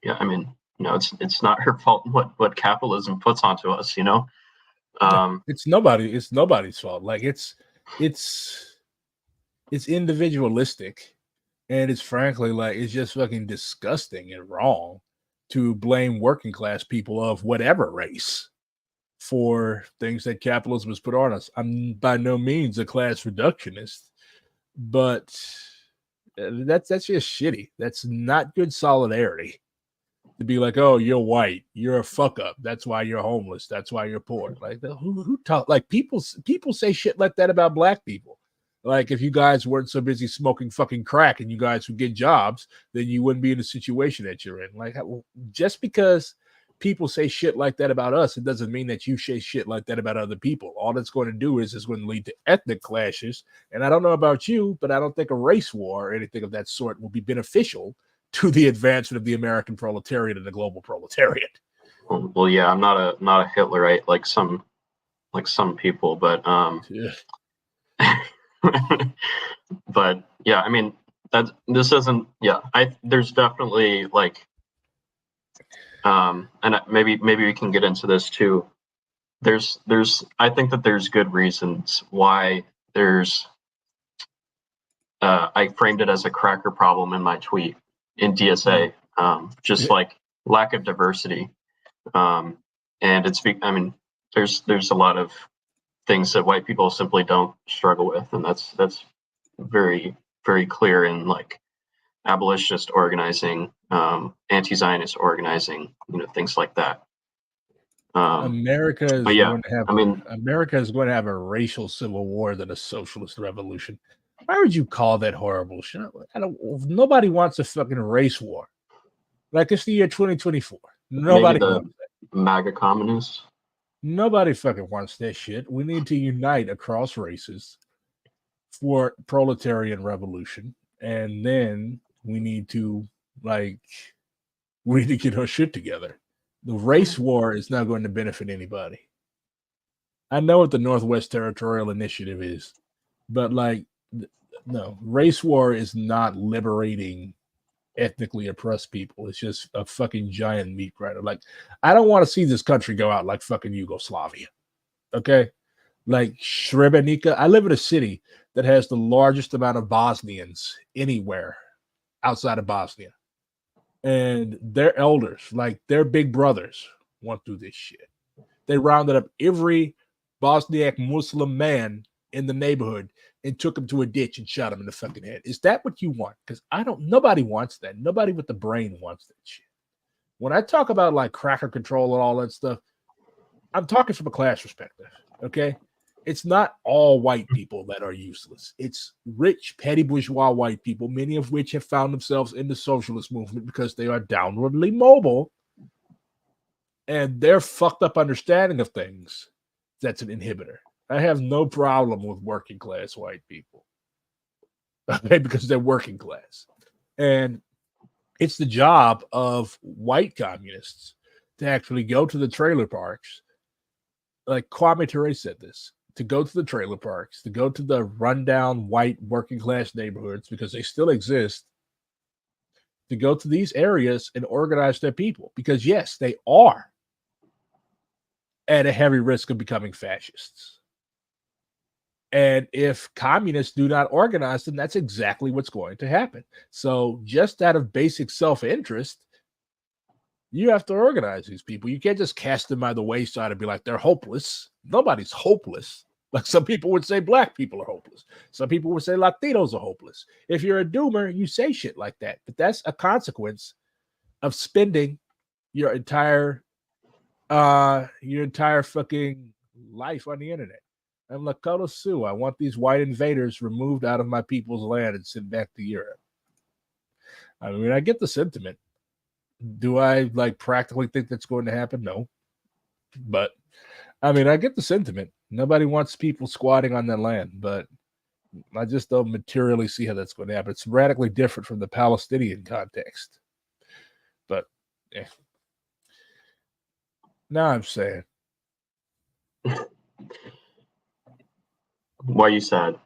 yeah, I mean, it's not her fault what capitalism puts onto us,
It's nobody's fault. Like it's individualistic, and it's frankly like it's just fucking disgusting and wrong to blame working class people of whatever race for things that capitalism has put on us. I'm by no means a class reductionist, but that's just shitty. That's not good solidarity. To be like, oh, you're white, you're a fuck up. That's why you're homeless. That's why you're poor. Like who talk like people say shit like that about black people. Like if you guys weren't so busy smoking fucking crack and you guys would get jobs, then you wouldn't be in the situation that you're in. Like just because people say shit like that about us, it doesn't mean that you say shit like that about other people. All that's going to do is going to lead to ethnic clashes. And I don't know about you, but I don't think a race war or anything of that sort will be beneficial to the advancement of the American proletariat and the global proletariat.
Well, yeah, I'm not a Hitlerite like some people, but but yeah, I mean this isn't. Yeah, there's definitely like, and maybe we can get into this too. I think that there's good reasons why there's. I framed it as a cracker problem in my tweet in DSA, like lack of diversity, and I mean, there's a lot of things that white people simply don't struggle with, and that's very, very clear in like abolitionist organizing, anti-Zionist organizing, things like that.
America is going to have a racial civil war than a socialist revolution. Why would you call that horrible shit? Nobody wants a fucking race war. Like it's the year 2024. Nobody wants that.
MAGA communists.
Nobody fucking wants that shit. We need to unite across races for proletarian revolution, and then we need to get our shit together. The race war is not going to benefit anybody. I know what the Northwest Territorial Initiative is, but no, race war is not liberating ethnically oppressed people. It's just a fucking giant meat grinder. I don't want to see this country go out like fucking Yugoslavia. Okay? Like Srebrenica. I live in a city that has the largest amount of Bosnians anywhere outside of Bosnia. And their elders, their big brothers, went through this shit. They rounded up every Bosniak Muslim man in the neighborhood and took him to a ditch and shot him in the fucking head. Is that what you want? Because nobody wants that. Nobody with the brain wants that shit. When I talk about cracker control and all that stuff, I'm talking from a class perspective, okay? It's not all white people that are useless. It's rich, petty bourgeois white people, many of which have found themselves in the socialist movement because they are downwardly mobile, and their fucked up understanding of things, that's an inhibitor. I have no problem with working class white people, okay, because they're working class. And it's the job of white communists to actually go to the trailer parks. Like Kwame Ture said this, to go to the trailer parks, to go to the rundown white working class neighborhoods, because they still exist, to go to these areas and organize their people. Because yes, they are at a heavy risk of becoming fascists. And if communists do not organize them, that's exactly what's going to happen. So just out of basic self-interest, you have to organize these people. You can't just cast them by the wayside and be like, they're hopeless. Nobody's hopeless. Like some people would say black people are hopeless. Some people would say Latinos are hopeless. If you're a doomer, you say shit like that. But that's a consequence of spending your entire fucking life on the internet. I'm Lakota Sioux. I want these white invaders removed out of my people's land and sent back to Europe. I mean, I get the sentiment. Do I practically think that's going to happen? No. But I mean, I get the sentiment. Nobody wants people squatting on their land, but I just don't materially see how that's going to happen. It's radically different from the Palestinian context. But yeah. Now I'm saying.
Why are you sad?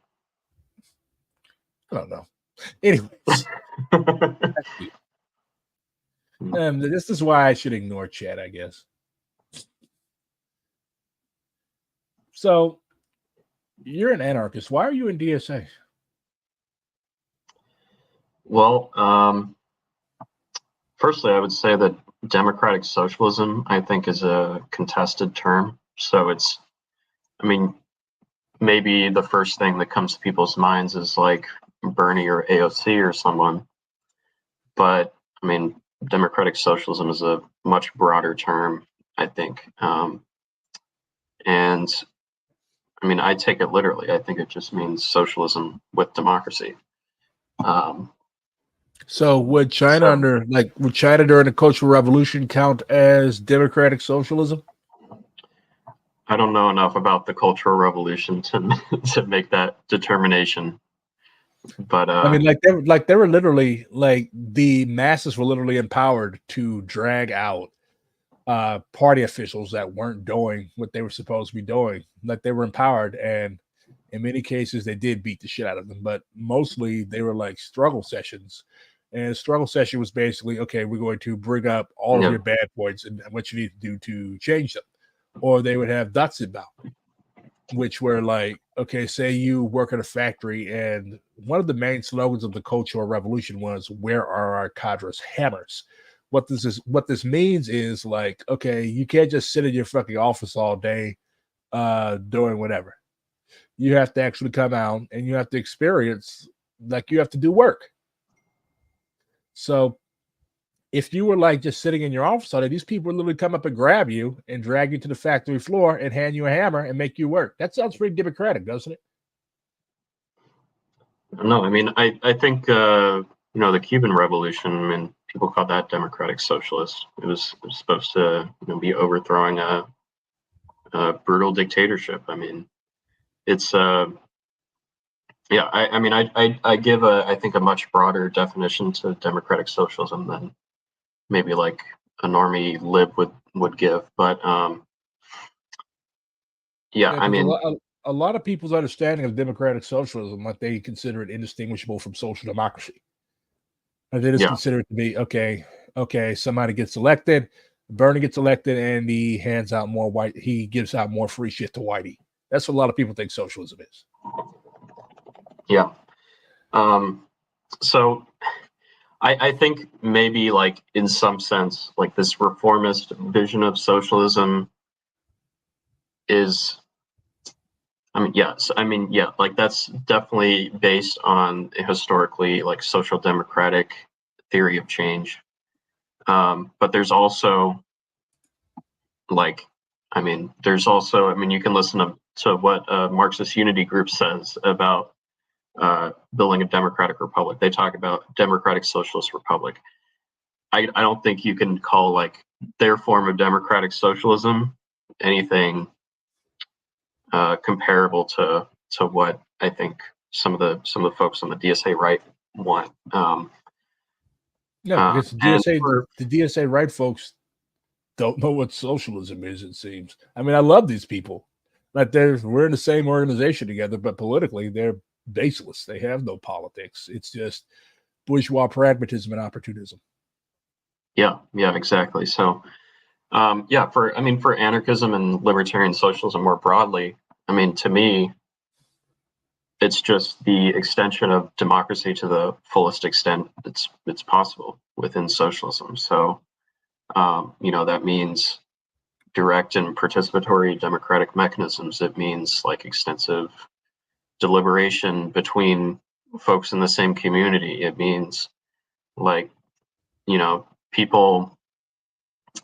I don't know. Anyways. This is why I should ignore chat, I guess. So, you're an anarchist. Why are you in DSA?
Well, firstly, I would say that democratic socialism, I think, is a contested term. So it's, I mean, maybe the first thing that comes to people's minds is like Bernie or AOC or someone. But, I mean, democratic socialism is a much broader term, I think. And I mean, I take it literally. I think it just means socialism with democracy.
So would China would China during the Cultural Revolution count as democratic socialism?
I don't know enough about the Cultural Revolution to make that determination. But
I mean, they were literally the masses were literally empowered to drag out party officials that weren't doing what they were supposed to be doing. Like they were empowered, and in many cases they did beat the shit out of them, but mostly they were like struggle sessions. And a struggle session was basically, okay, we're going to bring up all of your bad points and what you need to do to change them. Or they would have Datsenbau, which were like, okay, say you work at a factory, and one of the main slogans of the Cultural Revolution was, "Where are our cadres' hammers?" What this means is like, okay, you can't just sit in your fucking office all day doing whatever. You have to actually come out and you have to experience, like you have to do work. So if you were like just sitting in your office all day, these people would literally come up and grab you and drag you to the factory floor and hand you a hammer and make you work. That sounds pretty democratic, doesn't it?
No, I mean, I think, the Cuban Revolution, I mean, people call that democratic socialist. It was supposed to be overthrowing a brutal dictatorship. I mean, it's Yeah, I mean, I give I think a much broader definition to democratic socialism than maybe like a normie lib would give, but yeah,
Yeah,
I
because
mean,
a lot of people's understanding of democratic socialism, like they consider it indistinguishable from social democracy. And they just
yeah,
consider it to be okay, somebody gets elected, Bernie gets elected, and he hands out more he gives out more free shit to Whitey. That's what a lot of people think socialism is.
yeah. So I think maybe like in some sense, like this reformist vision of socialism is, I mean, yes, I mean, yeah, like that's definitely based on a historically like social democratic theory of change. But there's also like, I mean, you can listen to what Marxist Unity Group says about building a democratic republic. They talk about democratic socialist republic. I don't think you can call like their form of democratic socialism anything comparable to what I think some of the folks on the DSA right want.
No, because
And
the DSA right folks don't know what socialism is, it seems. I mean, I love these people. Like we're in the same organization together, but politically they're baseless. They have no politics. It's just bourgeois pragmatism and opportunism.
yeah, exactly. So yeah, for anarchism and libertarian socialism more broadly, I mean, to me, it's just the extension of democracy to the fullest extent it's possible within socialism. So that means direct and participatory democratic mechanisms. It means like extensive deliberation between folks in the same community. It means like, people,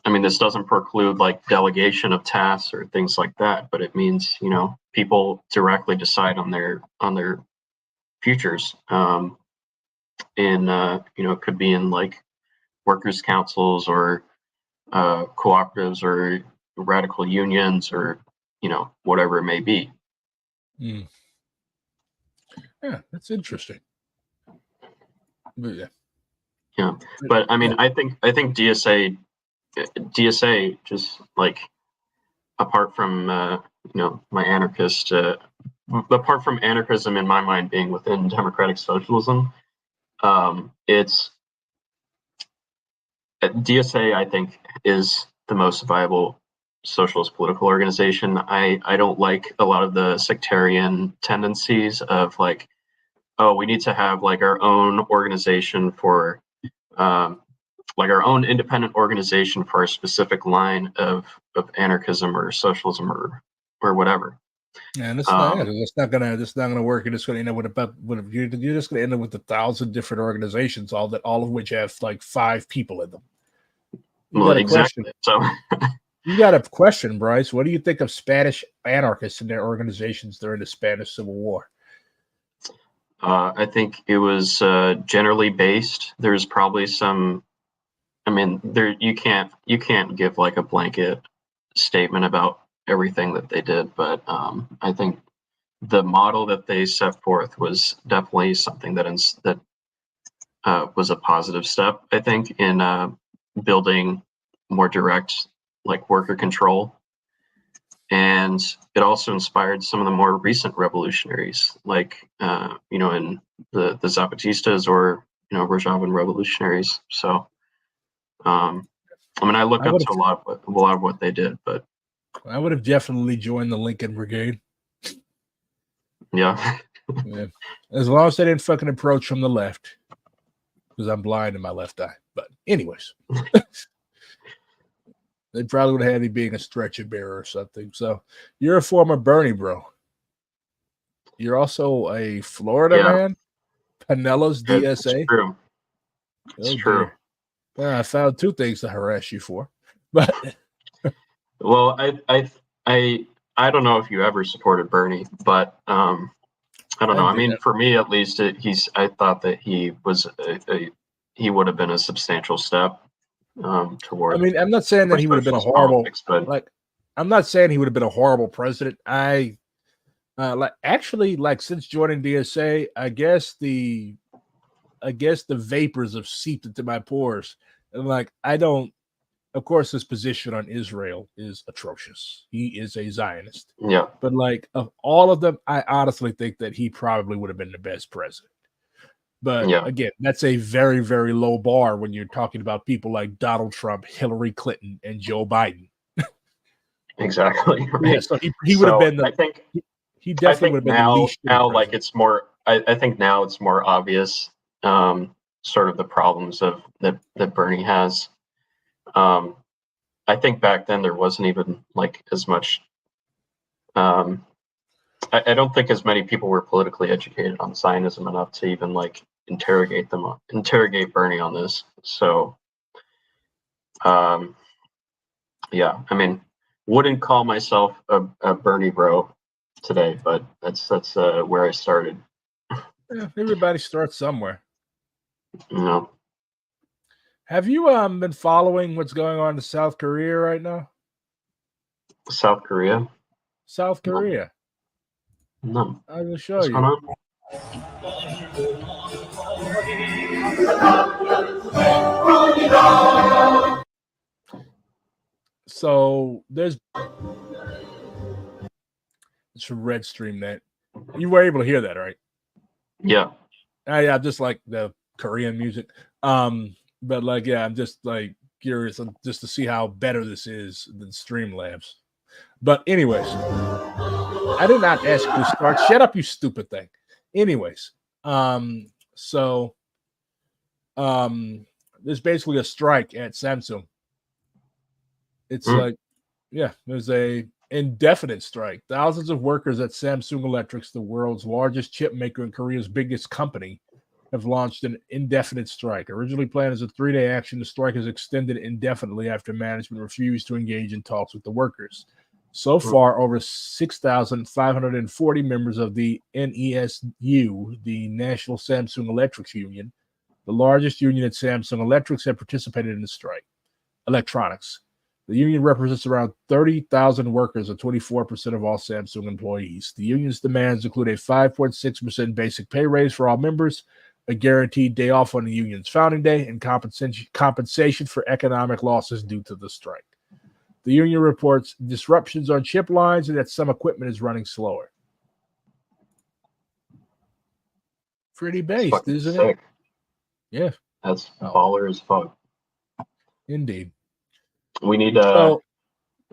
I mean, this doesn't preclude like delegation of tasks or things like that, but it means, people directly decide on their futures. It could be in like workers' councils or cooperatives or radical unions or, whatever it may be.
Mm. Yeah, that's interesting. But yeah.
Yeah. But I mean, I think DSA just like, apart from my anarchist, apart from anarchism in my mind being within democratic socialism, it's DSA I think is the most viable socialist political organization. I don't like a lot of the sectarian tendencies of like, oh, we need to have like our own organization for like our own independent organization for a specific line of anarchism or socialism or whatever.
Yeah, and that's not gonna work. You're just gonna end up you're just gonna end up with 1,000 different organizations, all of which have like 5 people in them. You got a
exactly.
question.
So
you got a question, Bryce. What do you think of Spanish anarchists and their organizations during the Spanish Civil War?
I think it was generally based. There's probably some. I mean, you can't give like a blanket statement about everything that they did, but I think the model that they set forth was definitely something that was a positive step. I think in building more direct like worker control, and it also inspired some of the more recent revolutionaries, like in the Zapatistas or Rojavan revolutionaries. So. I mean, I look up to a lot of what they did, but
I would have definitely joined the Lincoln Brigade.
Yeah.
Yeah. As long as they didn't fucking approach from the left, because I'm blind in my left eye. But anyways, they probably would have had me being a stretcher bearer or something. So you're a former Bernie bro. You're also a Florida man. Pinellas DSA.
It's true. It's true.
I found 2 things to harass you for, but
well, I don't know if you ever supported Bernie, but I don't know. I mean, for me at least, I thought that he was he would have been a substantial step toward.
I mean, I'm not saying that he would have been a horrible
politics, but
I'm not saying he would have been a horrible president. I Like since joining DSA, I guess the vapors have seeped into my pores, and like I don't. Of course, his position on Israel is atrocious. He is a Zionist.
Yeah.
But like of all of them, I honestly think that he probably would have been the best president. But
Yeah.
again, that's a very, very low bar when you're talking about people like Donald Trump, Hillary Clinton, and Joe Biden.
Exactly. Right.
Yeah, so he would have been the.
I think
he definitely would have been the least.
Now, like it's more. I think now it's more obvious, sort of the problems of that Bernie has. I think back then there wasn't even like as much. I don't think as many people were politically educated on Zionism enough to even like interrogate Bernie on this. So, yeah, I mean, wouldn't call myself a Bernie bro today, but that's where I started.
Yeah, everybody starts somewhere.
You know.
Have you been following what's going on in South Korea right now?
South Korea?
South Korea.
No.
I will show
What's
you.
going on?
So there's it's from Red Stream Net. You were able to hear that, right?
Yeah.
Yeah, just like the Korean music. But like, yeah, I'm just like curious just to see how better this is than Streamlabs. But anyways, I did not ask you to start. Shut up, you stupid thing. Anyways, so there's basically a strike at Samsung. It's like, yeah, there's a indefinite strike. Thousands of workers at Samsung Electrics, the world's largest chip maker and Korea's biggest company, have launched an indefinite strike. Originally planned as a 3-day action, the strike is extended indefinitely after management refused to engage in talks with the workers. So far, over 6,540 members of the NESU, the National Samsung Electrics Union, the largest union at Samsung Electrics, have participated in the strike. Electronics. The union represents around 30,000 workers, or 24% of all Samsung employees. The union's demands include a 5.6% basic pay raise for all members, a guaranteed day off on the union's founding day, and compensation for economic losses due to the strike. The union reports disruptions on chip lines and that some equipment is running slower. Pretty based, isn't
sick.
it? Yeah.
That's baller as fuck.
Indeed.
We need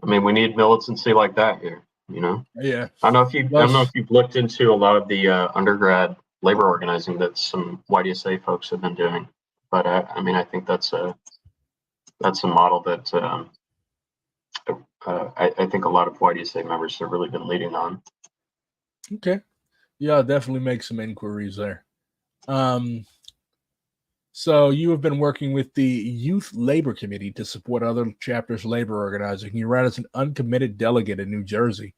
we need militancy like that here, you know?
Yeah.
I don't know if you've looked into a lot of the undergrad labor organizing that some YDSA folks have been doing, but I mean, I think that's a model that I think a lot of YDSA members have really been leading on.
Okay, yeah, I'll definitely make some inquiries there. So you have been working with the Youth Labor Committee to support other chapters labor organizing. You ran as an uncommitted delegate in New Jersey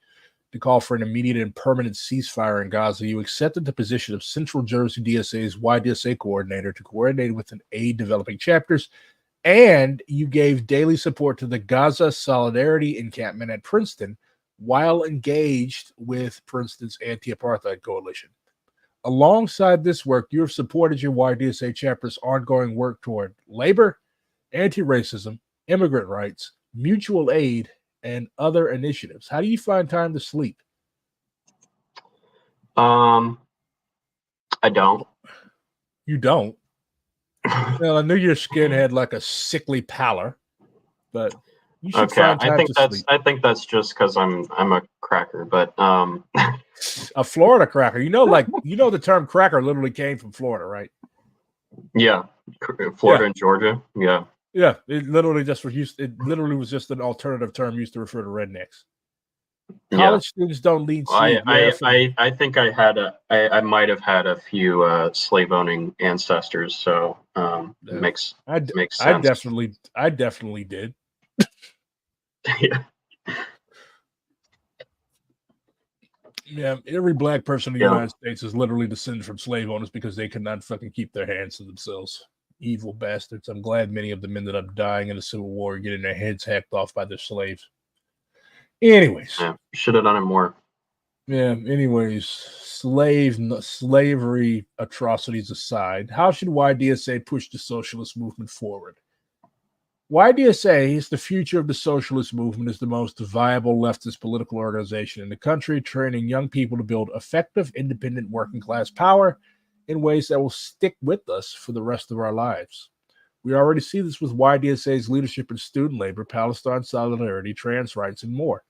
to call for an immediate and permanent ceasefire in Gaza. You accepted the position of Central Jersey DSA's YDSA coordinator to coordinate with an aid developing chapters, and you gave daily support to the Gaza Solidarity Encampment at Princeton while engaged with Princeton's anti-apartheid coalition. Alongside this work, you have supported your YDSA chapter's ongoing work toward labor, anti-racism, immigrant rights, mutual aid, and other initiatives. How do you find time to sleep?
I don't.
You don't? Well, I knew your skin had like a sickly pallor, but you should find time to sleep.
I think that's just because I'm a cracker, but
a Florida cracker. You know the term cracker literally came from Florida, right?
Yeah, Florida and Georgia. Yeah.
Yeah, it literally was just an alternative term used to refer to rednecks. College students don't lead.
I think I might have had a few slave owning ancestors, so it makes sense.
I definitely did.
Yeah.
Yeah, every black person in the United States is literally descended from slave owners because they could not fucking keep their hands to themselves. Evil bastards. I'm glad many of them ended up dying in the Civil War and getting their heads hacked off by their slaves. Anyways.
Yeah, should have done it more.
Yeah. Anyways, slavery atrocities aside, how should YDSA push the socialist movement forward? YDSA is the future of the socialist movement, is the most viable leftist political organization in the country, training young people to build effective, independent working class power in ways that will stick with us for the rest of our lives. We already see this with YDSA's leadership in student labor, Palestine solidarity, trans rights, and more.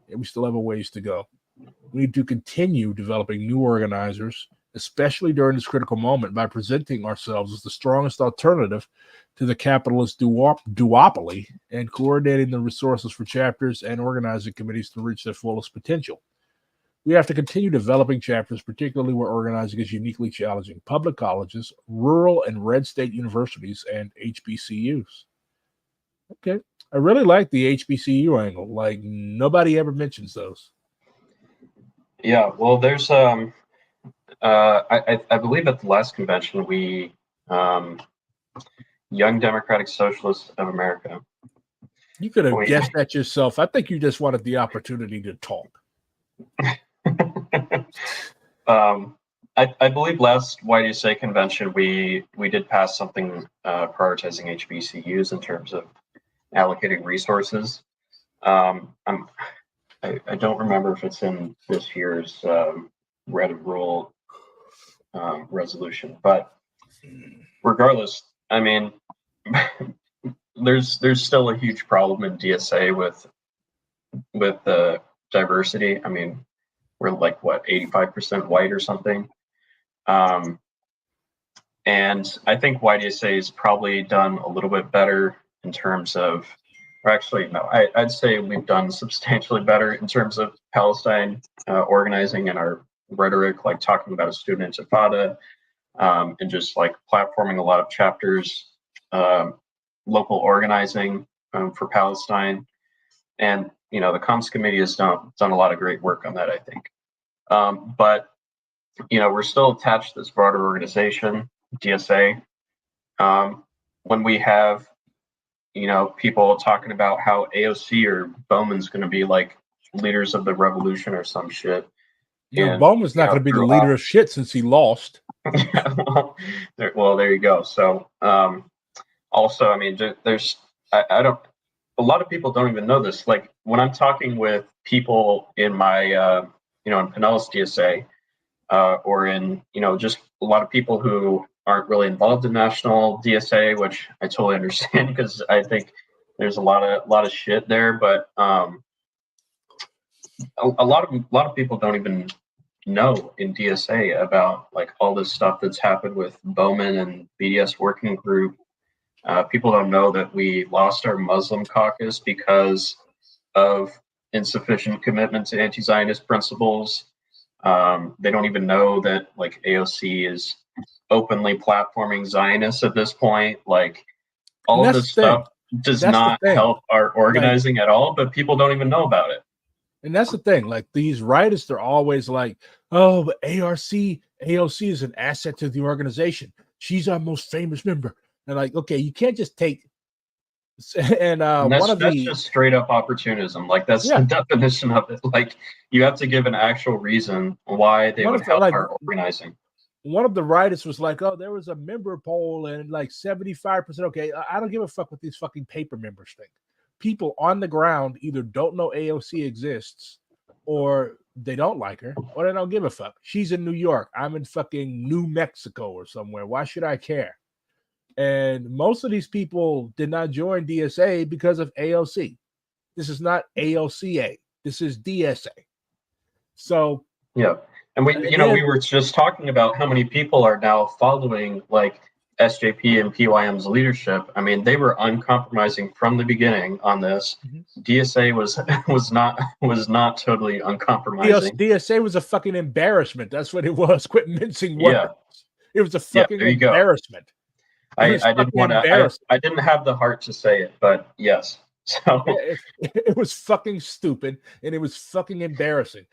And we still have a ways to go. We need to continue developing new organizers, especially during this critical moment, by presenting ourselves as the strongest alternative to the capitalist duopoly and coordinating the resources for chapters and organizing committees to reach their fullest potential. We have to continue developing chapters, particularly where organizing is uniquely challenging: public colleges, rural and red state universities, and HBCUs. Okay. I really like the HBCU angle. Like, nobody ever mentions those.
Yeah, well, there's I believe at the last convention we Young Democratic Socialists of America.
You could have guessed that yourself. I think you just wanted the opportunity to talk.
I believe last YDSA convention we did pass something prioritizing HBCUs in terms of allocating resources. I don't remember if it's in this year's Red and Rule resolution, but regardless, I mean, there's still a huge problem in DSA with the diversity. I mean, we're like what 85% white or something, and I think YDSA has probably done a little bit better in terms of. Or actually, no, I'd say we've done substantially better in terms of Palestine organizing and our rhetoric, like talking about a student intifada, and just like platforming a lot of chapters, local organizing for Palestine. And, you know, the Comms Committee has done a lot of great work on that, I think. But, you know, we're still attached to this broader organization, DSA. When we have you know, people talking about how AOC or Bowman's going to be like leaders of the revolution or some shit.
You know, Bowman's not going to be the leader of shit since he lost.
Well, there you go. So, also, I mean, there's, I don't, a lot of people don't even know this. Like when I'm talking with people in my, you know, in Pinellas DSA, or in, you know, just a lot of people who aren't really involved in national DSA, which I totally understand because I think there's a lot of shit there. But a lot of people don't even know in DSA about like all this stuff that's happened with Bowman and BDS working group. People don't know that we lost our Muslim caucus because of insufficient commitment to anti-Zionist principles. They don't even know that like AOC is openly platforming Zionists at this point. Like all of this stuff does not help our organizing at all, but people don't even know about it.
And that's the thing. Like these rightists, they're always like, oh, but AOC is an asset to the organization. She's our most famous member. And like, okay, you can't just take and
that's just straight up opportunism. Like that's the definition of it. Like you have to give an actual reason why they would help our organizing.
One of the writers was like, oh, there was a member poll and like 75%. Okay, I don't give a fuck what these fucking paper members think. People on the ground either don't know AOC exists or they don't like her or they don't give a fuck. She's in New York. I'm in fucking New Mexico or somewhere. Why should I care? And most of these people did not join DSA because of AOC. This is not AOCA. This is DSA. So
yeah. And we, you know, we were just talking about how many people are now following like SJP and PYM's leadership. I mean, they were uncompromising from the beginning on this. Mm-hmm. DSA was not totally uncompromising.
DSA was a fucking embarrassment. That's what it was. Quit mincing words. Yeah. It was a fucking embarrassment.
I didn't have the heart to say it, but yes. So
it was fucking stupid and it was fucking embarrassing.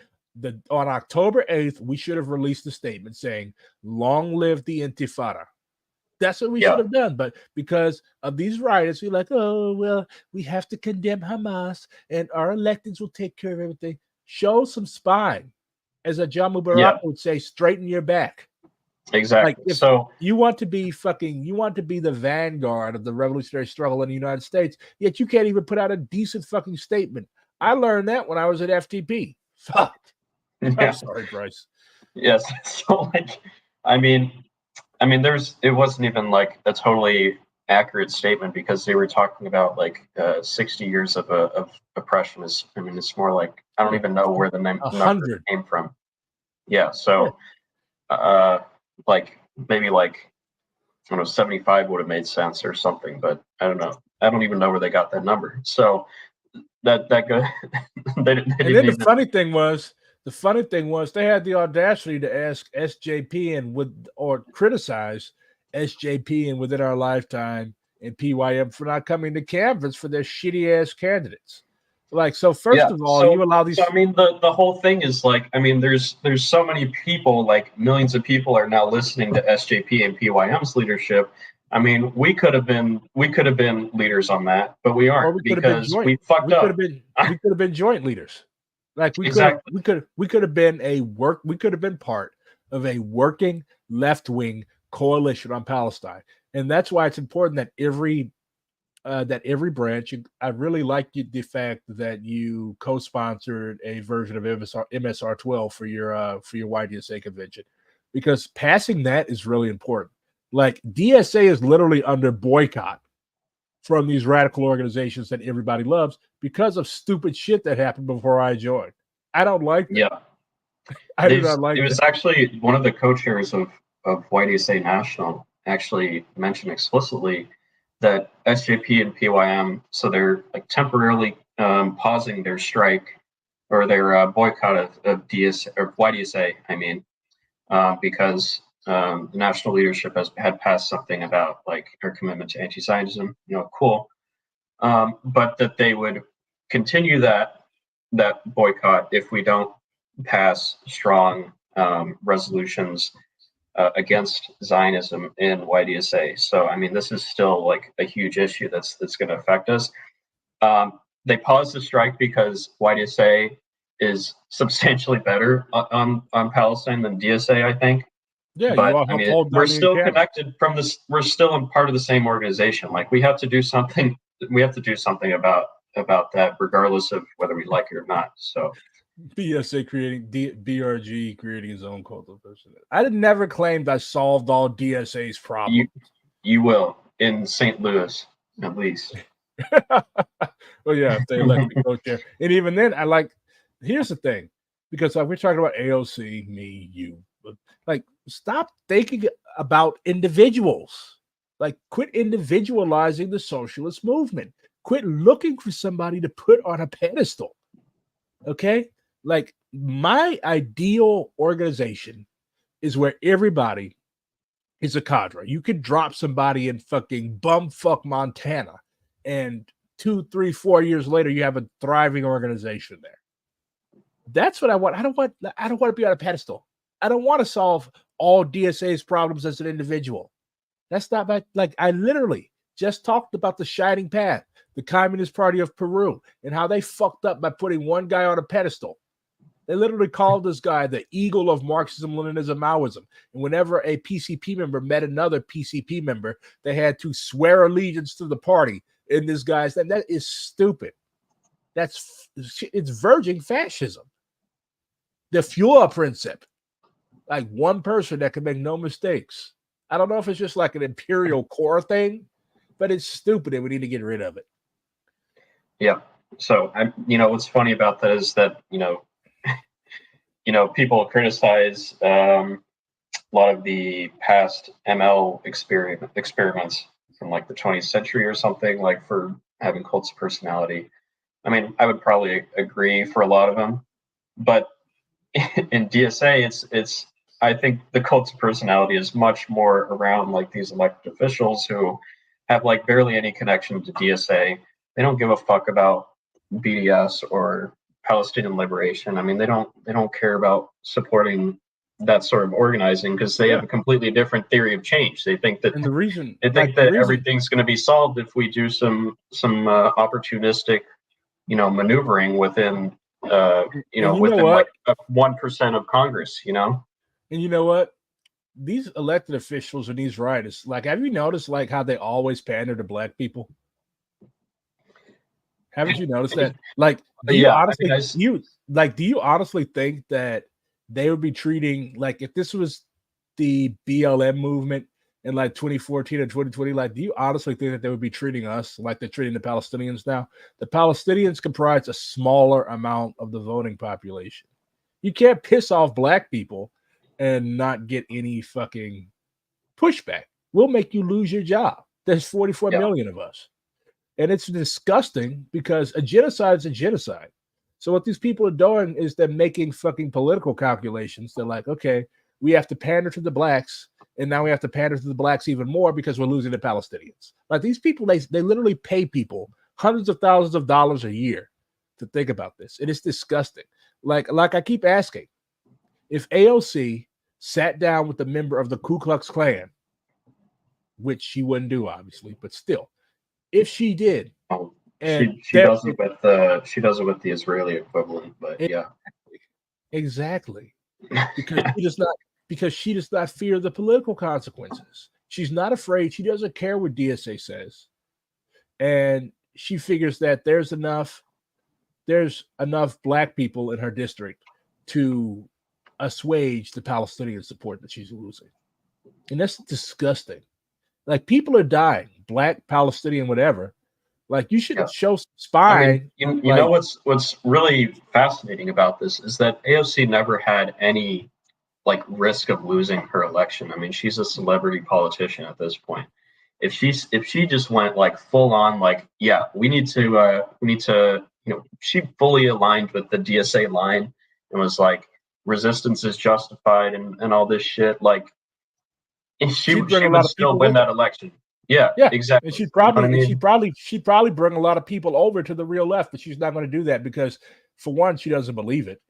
On October 8th, we should have released a statement saying, long live the Intifada. That's what we should have done. But because of these riots, we're like, oh, well, we have to condemn Hamas and our electeds will take care of everything. Show some spine. as a John Mubarak
Yeah.
would say, straighten your back.
Exactly.
Like if
So
you want to be the vanguard of the revolutionary struggle in the United States, yet you can't even put out a decent fucking statement. I learned that when I was at FTP. Fuck.
yeah.
I'm sorry, Bryce.
Yes. So like, I mean, it wasn't even like a totally accurate statement, because they were talking about like 60 years of oppression. It's more like, I don't even know where the number
100
came from. Yeah. So like maybe like, I don't know, 75 would have made sense or something, but I don't know. I don't even know where they got that number. So that go they
And
didn't
then the
even.
funny thing was they had the audacity to ask SJP or criticize SJP and Within Our Lifetime and PYM for not coming to canvas for their shitty ass candidates. Like, so first of all, you allow these.
So I mean, the whole thing is like, I mean, there's so many people, like millions of people are now listening to SJP and PYM's leadership. I mean, we could have been leaders on that, but we aren't, because we fucked up.
We could have been joint leaders. Like we
Exactly.
could have been part of a working left-wing coalition on Palestine. And that's why it's important that every branch. I really like the fact that you co-sponsored a version of MSR 12 for your YDSA convention, because passing that is really important. Like DSA is literally under boycott from these radical organizations that everybody loves because of stupid shit that happened before I joined. I don't like that.
Yeah.
I do not like
it was
that.
actually one of the co-chairs of YDSA National actually mentioned explicitly that SJP and PYM, so they're like temporarily pausing their strike or their boycott of YDSA, I mean, because the national leadership had passed something about like their commitment to anti-Zionism, cool. But that they would continue that boycott if we don't pass strong resolutions against Zionism in YDSA. So I mean, this is still like a huge issue that's going to affect us. They paused the strike because YDSA is substantially better on Palestine than DSA, I think.
Yeah,
But
you all
I
help
mean,
hold
we're
down the
still
encampment.
connected from this. We're still in part of the same organization. Like we have to do something. We have to do something about that, regardless of whether we like it or not. So
BSA BRG creating his own cult of personality. I never claimed I solved all DSA's problems.
You will in St. Louis, at least.
Well, yeah, if they elect me co-chair. And even then, here's the thing, because we're talking about AOC, me, you, like, stop thinking about individuals. Like, quit individualizing the socialist movement. Quit looking for somebody to put on a pedestal. Okay? Like, my ideal organization is where everybody is a cadre. You could drop somebody in fucking bumfuck Montana, and 2, 3, 4 years later, you have a thriving organization there. That's what I want. I don't want to be on a pedestal. I don't want to solve all DSA's problems as an individual. That's not I literally just talked about the Shining Path, the Communist Party of Peru, and how they fucked up by putting one guy on a pedestal. They literally called this guy the eagle of Marxism, Leninism, Maoism. And whenever a PCP member met another PCP member, they had to swear allegiance to the party in this guy's name. That is stupid. It's verging fascism. The Führer principle, like one person that can make no mistakes. I don't know if it's just like an imperial core thing, but it's stupid and we need to get rid of it.
Yeah. So what's funny about that is that people criticize a lot of the past ML experiments from like the 20th century or something, like for having cults of personality. I mean, I would probably agree for a lot of them, but in DSA, it's I think the cult of personality is much more around like these elected officials who have like barely any connection to DSA. They don't give a fuck about BDS or Palestinian liberation. I mean, they don't care about supporting that sort of organizing because they have a completely different theory of change. They think that everything's going to be solved if we do some opportunistic, maneuvering within you know,
you know
within
what?
like 1% of Congress, you know?
And you know what? These elected officials and these writers, like, have you noticed like how they always pander to black people? Haven't you noticed that? Like, do you
Yeah, I
honestly
mean,
do you honestly think that they would be treating, like, if this was the BLM movement in like 2014 or 2020, like, do you honestly think that they would be treating us like they're treating the Palestinians now? The Palestinians comprise a smaller amount of the voting population. You can't piss off black people and not get any fucking pushback. We'll make you lose your job. There's 44
yeah,
million of us. And it's disgusting because a genocide is a genocide. So what these people are doing is they're making fucking political calculations. They're like, okay, we have to pander to the blacks, and now we have to pander to the blacks even more because we're losing the Palestinians. Like, these people, they literally pay people hundreds of thousands of dollars a year to think about this. It is disgusting. Like I keep asking, if AOC sat down with a member of the Ku Klux Klan, which she wouldn't do, obviously, but still, if she did, and
she does it with the Israeli equivalent, but yeah.
Exactly. Because she does not fear the political consequences. She's not afraid. She doesn't care what DSA says. And she figures that there's enough black people in her district to assuage the Palestinian support that she's losing. And that's disgusting. Like, people are dying, black, Palestinian, whatever. Like, you should show spine.
I mean, you know what's really fascinating about this is that AOC never had any like risk of losing her election. I mean, she's a celebrity politician at this point. If she just went like full on, like, yeah, we need to, you know, she fully aligned with the DSA line and was like, resistance is justified and all this shit. Like, she would still win that election. Yeah, exactly.
And she'd probably bring a lot of people over to the real left, but she's not going to do that because, for one, she doesn't believe it.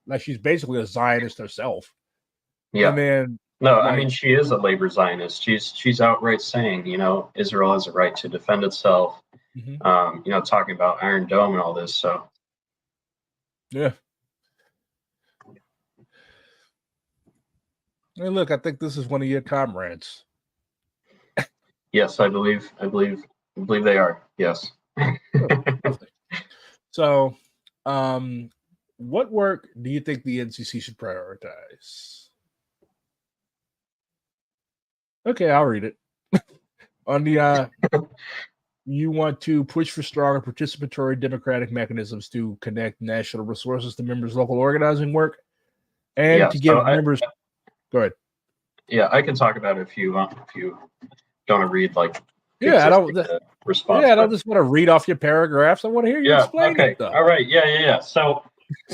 Like, she's basically a Zionist herself.
Yeah.
And then,
no, I mean, she is a labor Zionist. She's outright saying, you know, Israel has a right to defend itself. You know, talking about Iron Dome and all this. So,
yeah. Hey, look, I think this is one of your comrades.
Yes, I believe they are. Yes.
So, what work do you think the NCC should prioritize? Okay, I'll read it. On the you want to push for stronger participatory democratic mechanisms to connect national resources to members' local organizing work, and to give members. Go ahead.
Yeah, I can talk about it if you don't want to read like.
Yeah, I don't. Response. Yeah, I don't just want to read off your paragraphs. I want to hear you explain it.
Okay. All right. Yeah. So,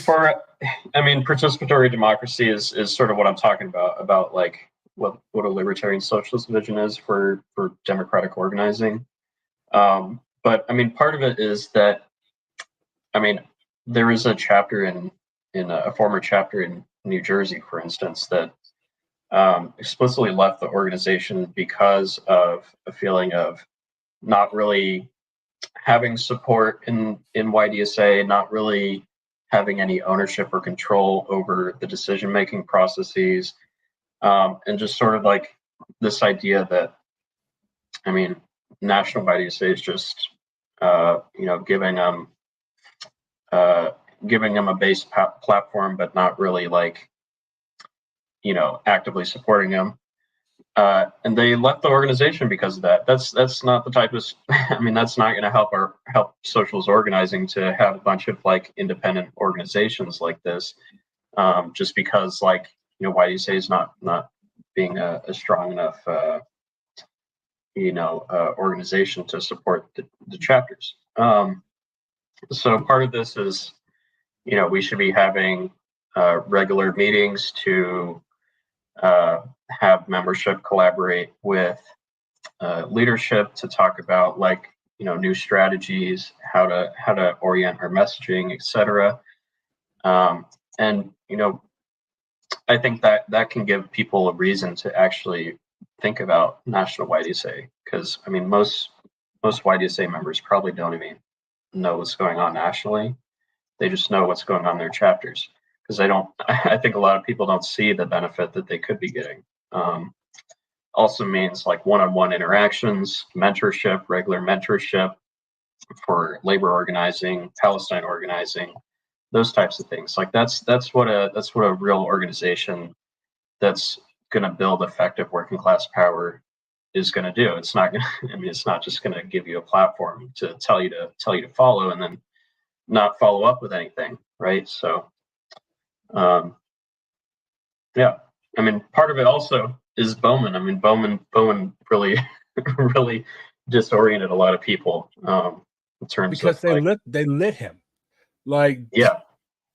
I mean, participatory democracy is sort of what I'm talking about like what a libertarian socialist vision is for democratic organizing. But I mean, part of it is that, I mean, there is a chapter in a former chapter in New Jersey, for instance, that explicitly left the organization because of a feeling of not really having support in YDSA, not really having any ownership or control over the decision-making processes, and just sort of like this idea that, I mean, National YDSA is just, you know, giving them a base platform, but not really like, you know, actively supporting them. And they left the organization because of that. That's not the type of, I mean, that's not going to help socialist organizing to have a bunch of like independent organizations like this, just because, like, you know, YDSA is not being a strong enough, you know, organization to support the chapters. So part of this is, you know, we should be having regular meetings to have membership collaborate with leadership to talk about, like, you know, new strategies, how to orient our messaging, etc. And, you know, I think that can give people a reason to actually think about national YDSA, because I mean, most YDSA members probably don't even know what's going on nationally. They just know what's going on in their chapters because they don't. I think a lot of people don't see the benefit that they could be getting. Also means like one-on-one interactions, mentorship, regular mentorship for labor organizing, Palestine organizing, those types of things. Like that's what a real organization that's going to build effective working class power is going to do. It's not going to, I mean, it's not just going to give you a platform to tell you to follow and then not follow up with anything, right? So yeah, I mean, part of it also is Bowman. I mean, Bowman really really disoriented a lot of people in terms
because
of
they lit him. Like,
yeah.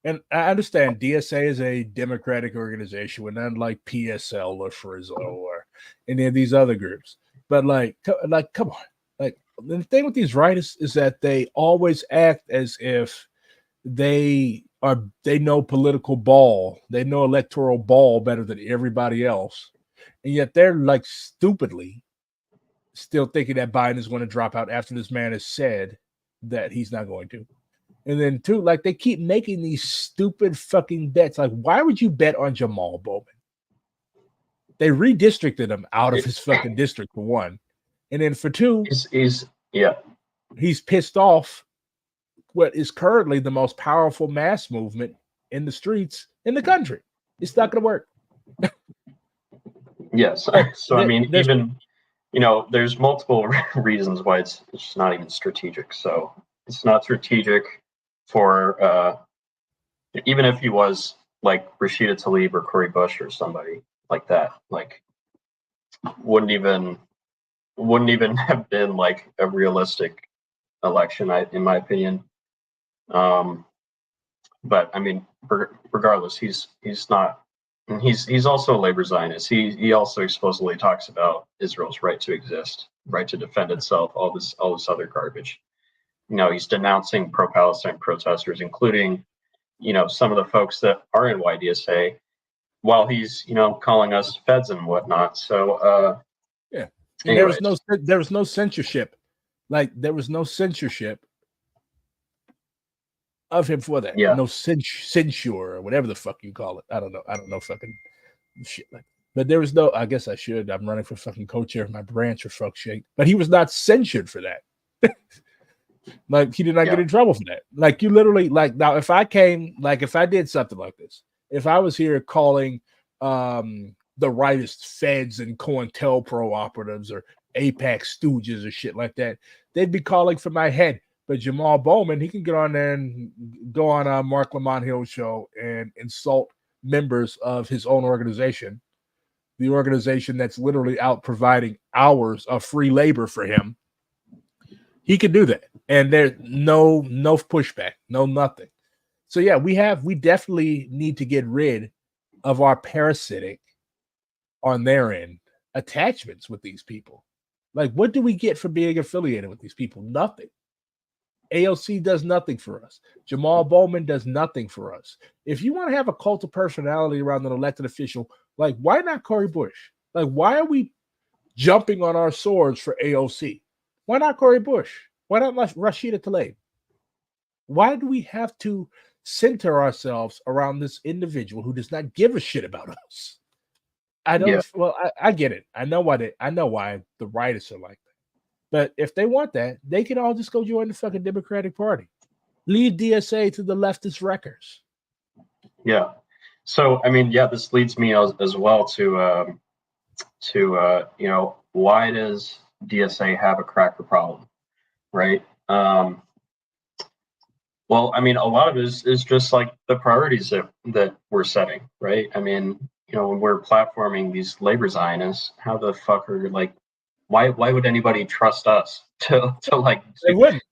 And I understand DSA is a democratic organization, and unlike PSL or Frizzo or any of these other groups. But like, come on. Like, the thing with these writers is that they always act as if they know political ball, they know electoral ball better than everybody else, and yet they're like stupidly still thinking that Biden is going to drop out after this man has said that he's not going to. And then two, like they keep making these stupid fucking bets. Like, why would you bet on Jamal Bowman? They redistricted him out of his fucking district for one. And then for two,
he's
pissed off what is currently the most powerful mass movement in the streets in the country. It's not gonna work.
Yes. So I mean, even there's multiple reasons why it's just not even strategic. So it's not strategic for even if he was like Rashida Tlaib or Cory Bush or somebody like that, like wouldn't even have been like a realistic election, in my opinion. But I mean, regardless, he's not. And he's also a labor Zionist. He also supposedly talks about Israel's right to exist, right to defend itself, all this other garbage. He's denouncing pro-Palestine protesters, including, some of the folks that are in YDSA, while he's, calling us feds and whatnot. So,
yeah. And there was no censorship. Like, there was no censorship of him for that.
Yeah.
No censure or whatever the fuck you call it. I don't know fucking shit like that. But there was no, I guess I should. I'm running for fucking co-chair of my branch for fuck's sake. But he was not censured for that. Like, he did not get in trouble for that. Like, you literally, like, now if I did something like this, if I was here calling the rightist feds and COINTELPRO operatives or APAC stooges or shit like that, they'd be calling for my head. But Jamal Bowman, he can get on there and go on Mark Lamont Hill's show and insult members of his own organization, the organization that's literally out providing hours of free labor for him. He could do that, and there's no pushback, no nothing. So yeah, we definitely need to get rid of our parasitic, on their end, attachments with these people. Like, what do we get for being affiliated with these people? Nothing. AOC does nothing for us. Jamal Bowman does nothing for us. If you want to have a cult of personality around an elected official, like, why not Cory Bush? Like, why are we jumping on our swords for AOC? Why not Cory Bush? Why not Rashida Tlaib? Why do we have to center ourselves around this individual who does not give a shit about us? I don't. Yeah. Well, I get it. I know why the writers are like that. But if they want that, they can all just go join the fucking Democratic Party. Leave DSA to the leftist wreckers.
Yeah. So I mean, yeah, this leads me as well to why does DSA have a cracker problem, right? Well, I mean, a lot of it is just like the priorities that we're setting, right? I mean, when we're platforming these labor Zionists, how the fuck are why would anybody trust us to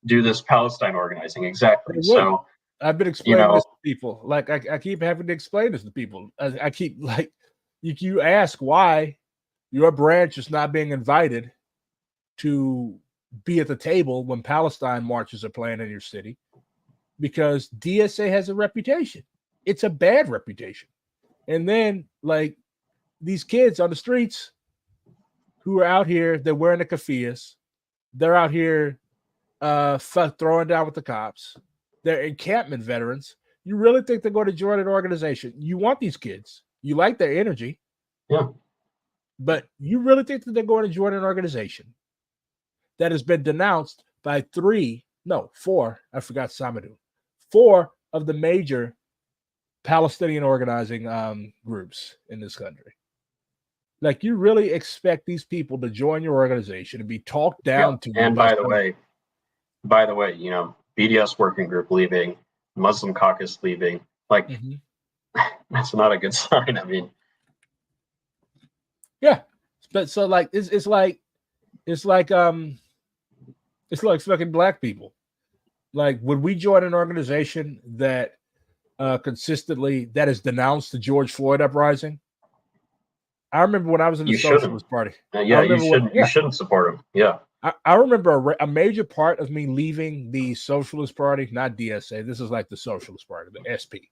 do this Palestine organizing? Exactly. So
I've been explaining this to people. Like, I keep having to explain this to people. I keep, like, you ask why your branch is not being invited to be at the table when Palestine marches are playing in your city, because DSA has a reputation. It's a bad reputation. And then, like, these kids on the streets who are out here, they're wearing the keffiyehs, they're out here throwing down with the cops. they're encampment veterans. You really think they're going to join an organization? You want these kids. You like their energy.
Yeah.
But you really think that they're going to join an organization that has been denounced by four, I forgot Samadou, 4 of the major Palestinian organizing groups in this country? Like, you really expect these people to join your organization and be talked down to?
And by the way, BDS working group leaving, Muslim caucus leaving, like that's not a good sign. I mean,
yeah, but so like it's like fucking black people. Like, would we join an organization that consistently that has denounced the George Floyd uprising? I remember when I was in the Socialist Party.
You shouldn't support them. Yeah.
I remember a major part of me leaving the Socialist Party, not DSA. This is like the Socialist Party, the SP.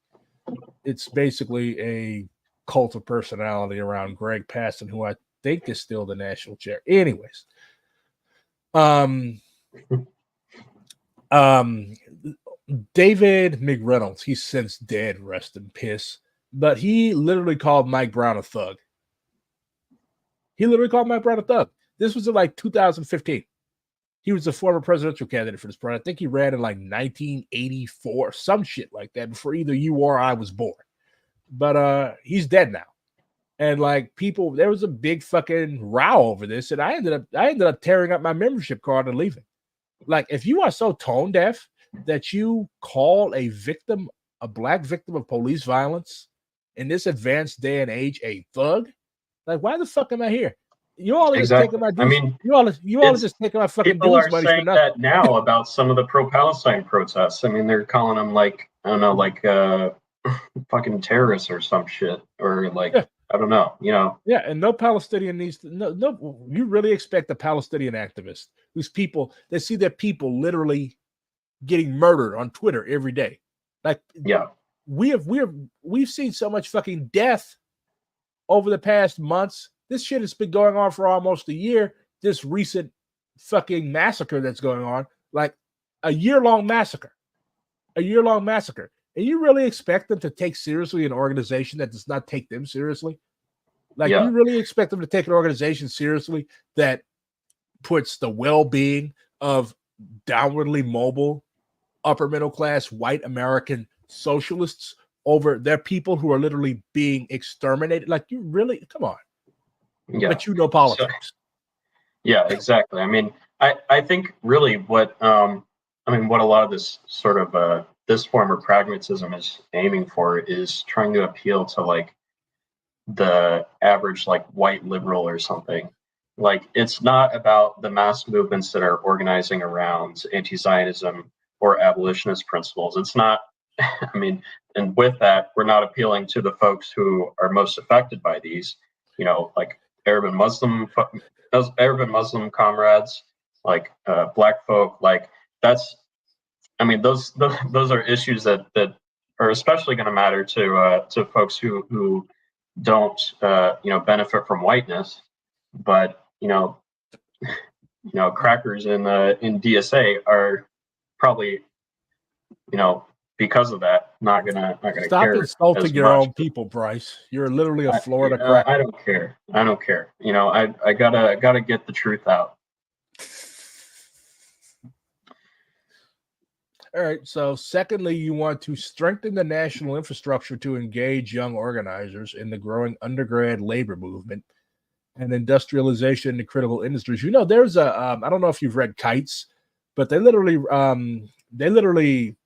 It's basically a cult of personality around Greg Paston, who I think is still the national chair. Anyways, David McReynolds, he's since dead, rest in piss, but he literally called Mike Brown a thug. This was in like 2015. He was a former presidential candidate for this party. I think he ran in like 1984, some shit like that, before either you or I was born. But he's dead now. And like, people, there was a big fucking row over this, and I ended up tearing up my membership card and leaving. Like, if you are so tone deaf that you call a black victim of police violence in this advanced day and age a thug, like, why the fuck am I here? You all are just taking my dues.
I mean,
you all are just taking my fucking
people
dues
are
money
saying
for nothing.
that now about some of the pro-Palestine protests. I mean, they're calling them like, I don't know, like fucking terrorists or some shit, or like, yeah. I don't know,
Yeah, and no Palestinian needs to. No. You really expect a Palestinian activist whose people, they see their people literally getting murdered on Twitter every day. Like,
yeah,
we've seen so much fucking death over the past months. This shit has been going on for almost a year. This recent fucking massacre that's going on, like a year-long massacre. And you really expect them to take seriously an organization that does not take them seriously? Like, you really expect them to take an organization seriously that puts the well-being of downwardly mobile, upper middle class, white American socialists over their people who are literally being exterminated? Like, you really, come on.
Yeah.
But you know politics.
So, yeah, exactly. I mean, I think really what a lot of this sort of this form of pragmatism is aiming for is trying to appeal to like the average like white liberal or something. Like, it's not about the mass movements that are organizing around anti-Zionism or abolitionist principles. It's not, I mean, and with that, we're not appealing to the folks who are most affected by these, like Arab and Muslim comrades, like black folk, like that's, I mean, those are issues that are especially going to matter to folks who don't benefit from whiteness, but crackers in DSA are probably because of that not gonna
stop
care
insulting your own people, Bryce. You're literally a Florida cracker.
I don't care. I gotta get the truth out.
All right. So secondly, you want to strengthen the national infrastructure to engage young organizers in the growing undergrad labor movement and industrialization in the critical industries. There's a I don't know if you've read Kites, but they literally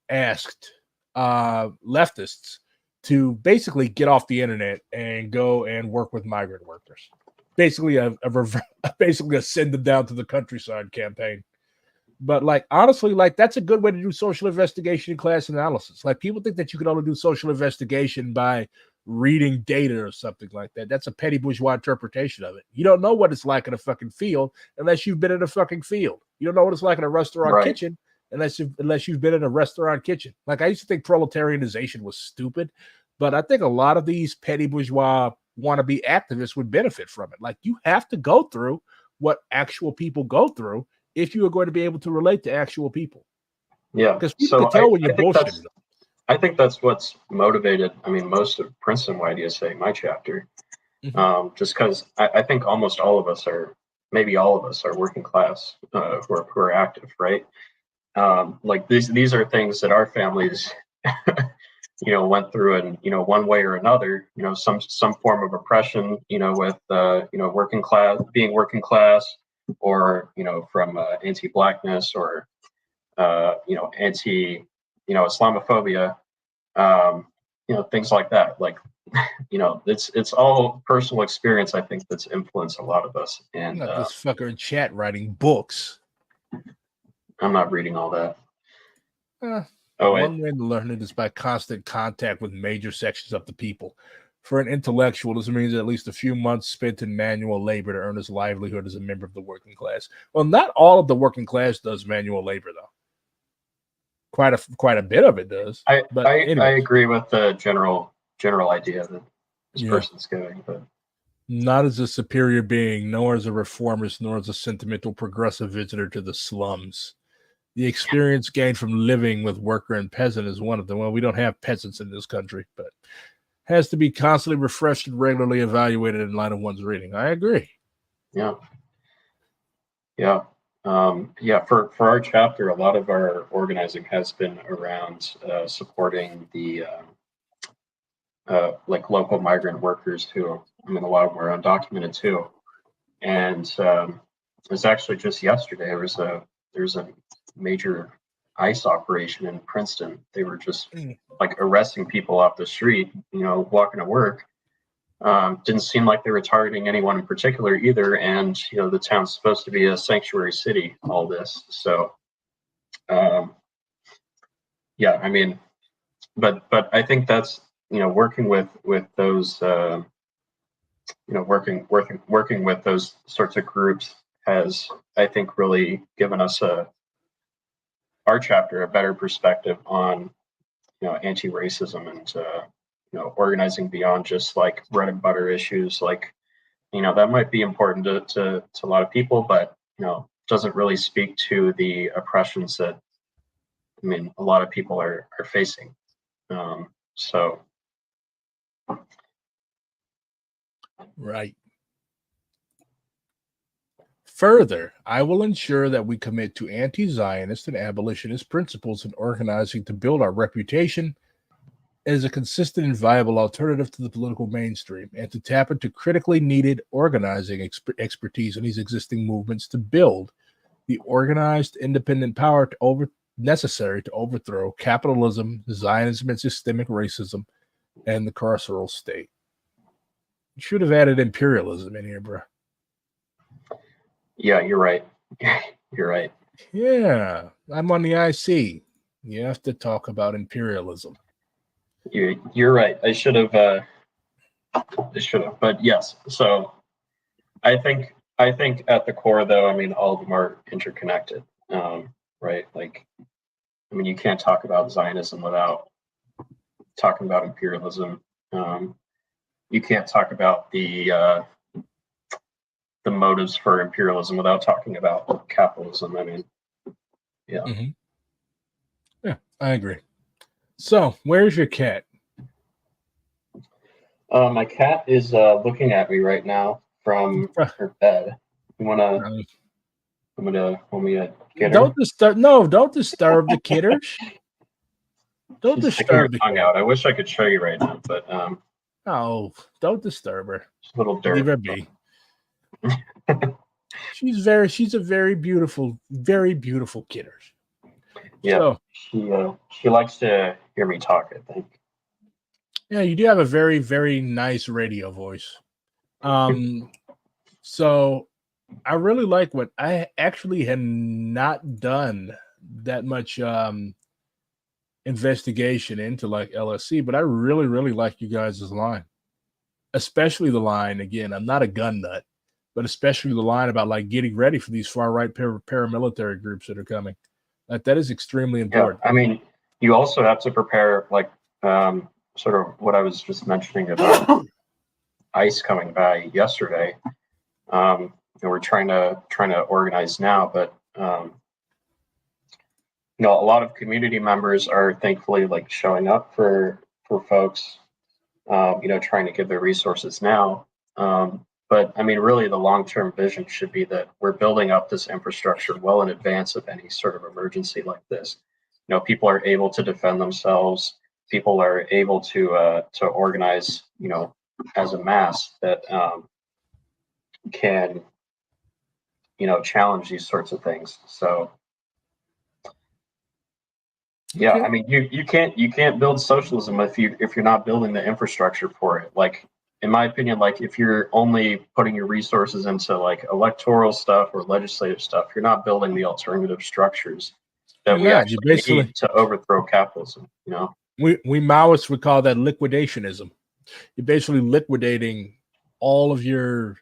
asked leftists to basically get off the internet and go and work with migrant workers. Basically basically a send them down to the countryside campaign. But like, honestly, like, that's a good way to do social investigation and class analysis. Like, people think that you can only do social investigation by reading data or something like that. That's a petty bourgeois interpretation of it. You don't know what it's like in a fucking field unless you've been in a fucking field. You don't know what it's like in a restaurant kitchen unless you've been in a restaurant kitchen. Like, I used to think proletarianization was stupid, but I think a lot of these petty bourgeois wannabe activists would benefit from it. Like, you have to go through what actual people go through if you are going to be able to relate to actual people.
Yeah.
Because people
So
can tell when you're bullshitting them.
I think that's what's motivated. I mean, most of Princeton YDSA, my chapter, just because I think almost all of us are, maybe all of us are working class who are active, right? Like these are things that our families, went through in one way or another. Some form of oppression. With being working class, or from anti-blackness, or anti Islamophobia, things like that. Like, it's all personal experience, I think, that's influenced a lot of us. And
Not this fucker in chat writing books.
I'm not reading all that.
One way to learn it is by constant contact with major sections of the people. For an intellectual, this means at least a few months spent in manual labor to earn his livelihood as a member of the working class. Well, not all of the working class does manual labor, though. Quite a bit of it does.
I agree with the general idea that this person's going, but
not as a superior being, nor as a reformist, nor as a sentimental progressive visitor to the slums. The experience gained from living with worker and peasant is one of them. Well, we don't have peasants in this country, but has to be constantly refreshed and regularly evaluated in light of one's reading. I agree.
Yeah. For our chapter, a lot of our organizing has been around supporting the like local migrant workers who, I mean, a lot of them are undocumented too. And it was actually just yesterday. There's a major ICE operation in Princeton. They were just like arresting people off the street, walking to work. Didn't seem like they were targeting anyone in particular either. And, the town's supposed to be a sanctuary city, all this. So, I mean, but I think that's, working with those, working with those sorts of groups has, I think, really given us our chapter a better perspective on, anti-racism and, organizing beyond just like bread and butter issues. Like, that might be important to a lot of people, but, doesn't really speak to the oppressions that, I mean, a lot of people are facing. So.
Right. Further, I will ensure that we commit to anti-Zionist and abolitionist principles in organizing to build our reputation as a consistent and viable alternative to the political mainstream, and to tap into critically needed organizing expertise in these existing movements to build the organized, independent power necessary to overthrow capitalism, Zionism, and systemic racism, and the carceral state. You should have added imperialism in here, bro.
Yeah, you're right. You're right.
Yeah, I'm on the IC. You have to talk about imperialism.
You're right. I should have. But yes. So, I think at the core, though, I mean, all of them are interconnected, right? Like, I mean, you can't talk about Zionism without talking about imperialism. You can't talk about the motives for imperialism without talking about capitalism. I mean, yeah.
Mm-hmm. Yeah, I agree. So, where's your cat?
My cat is looking at me right now from her bed. You wanna? I'm gonna want me to get her.
Don't disturb. No, don't disturb the kidders. Don't
She's
disturb
the tongue out. I wish I could show you right now, but
oh, don't disturb her.
She's a little dirty.
Leave her be. She's a very beautiful kidder.
Yeah, so, she likes to hear me talk, I think.
Yeah, you do have a very, very nice radio voice. So I really like what I actually had not done that much investigation into like LSC, but I really, really like you guys' line. Especially the line, again, I'm not a gun nut, but especially the line about like getting ready for these far right paramilitary groups that are coming. That is extremely important.
Yeah, I mean, you also have to prepare, like, sort of what I was just mentioning about ICE coming by yesterday. We're trying to organize now, but you know, a lot of community members are thankfully like showing up for folks, you know, trying to give their resources now. But I mean, really, the long-term vision should be that we're building up this infrastructure well in advance of any sort of emergency like this. You know, people are able to defend themselves. People are able to organize, you know, as a mass that can, you know, challenge these sorts of things. So, yeah,
Okay.
I mean, you can't build socialism if you're not building the infrastructure for it. Like, in my opinion, like if you're only putting your resources into like electoral stuff or legislative stuff, you're not building the alternative structures that
You're
we
not. You
actually
basically
need to overthrow capitalism. You know?
we Maoists would call that liquidationism. You're basically liquidating all of your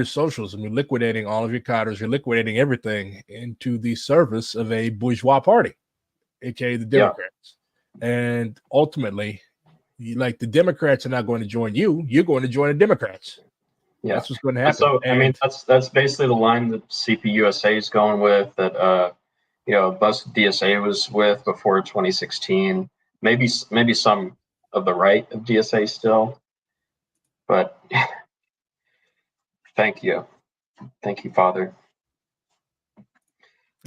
socialism. You're liquidating all of your cadres. You're liquidating everything into the service of a bourgeois party, aka the Democrats. Yeah. And ultimately, like the Democrats are not going to join you. You're going to join the Democrats.
Yeah,
that's what's going to happen.
So I mean, that's basically the line that CPUSA is going with. That you know, DSA was with before 2016. Maybe some of the right of DSA still, but thank you, Father.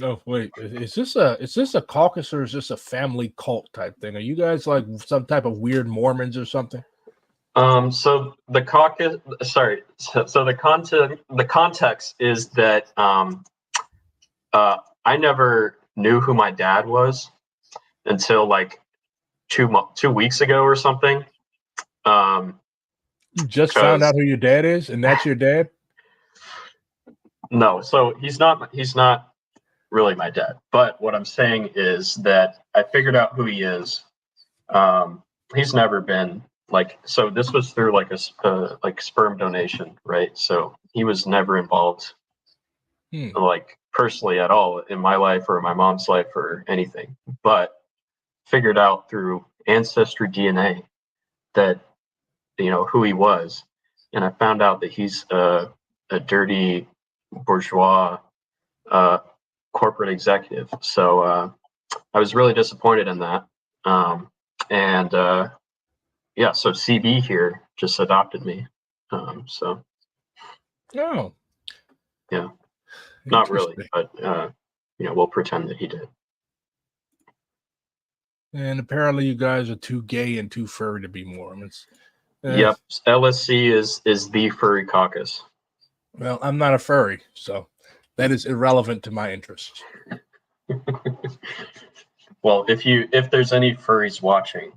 Oh wait, is this a caucus or is this a family cult type thing? Are you guys like some type of weird Mormons or something?
So the caucus, sorry. So the context is that I never knew who my dad was until like 2 weeks ago or something.
You just found out who your dad is, and that's your dad?
No, so he's not really my dad. But what I'm saying is that I figured out who he is. He's never been like, so this was through like a like sperm donation, right? So he was never involved like personally at all in my life or my mom's life or anything, but figured out through ancestry DNA that, you know, who he was. And I found out that he's a dirty bourgeois corporate executive. So I was really disappointed in that. Yeah, so CB here just adopted me. So
oh,
yeah, not really, but you know, we'll pretend that he did.
And apparently, you guys are too gay and too furry to be Mormons.
Yep, LSC is the furry caucus.
Well, I'm not a furry, so that is irrelevant to my interests.
Well, if there's any furries watching,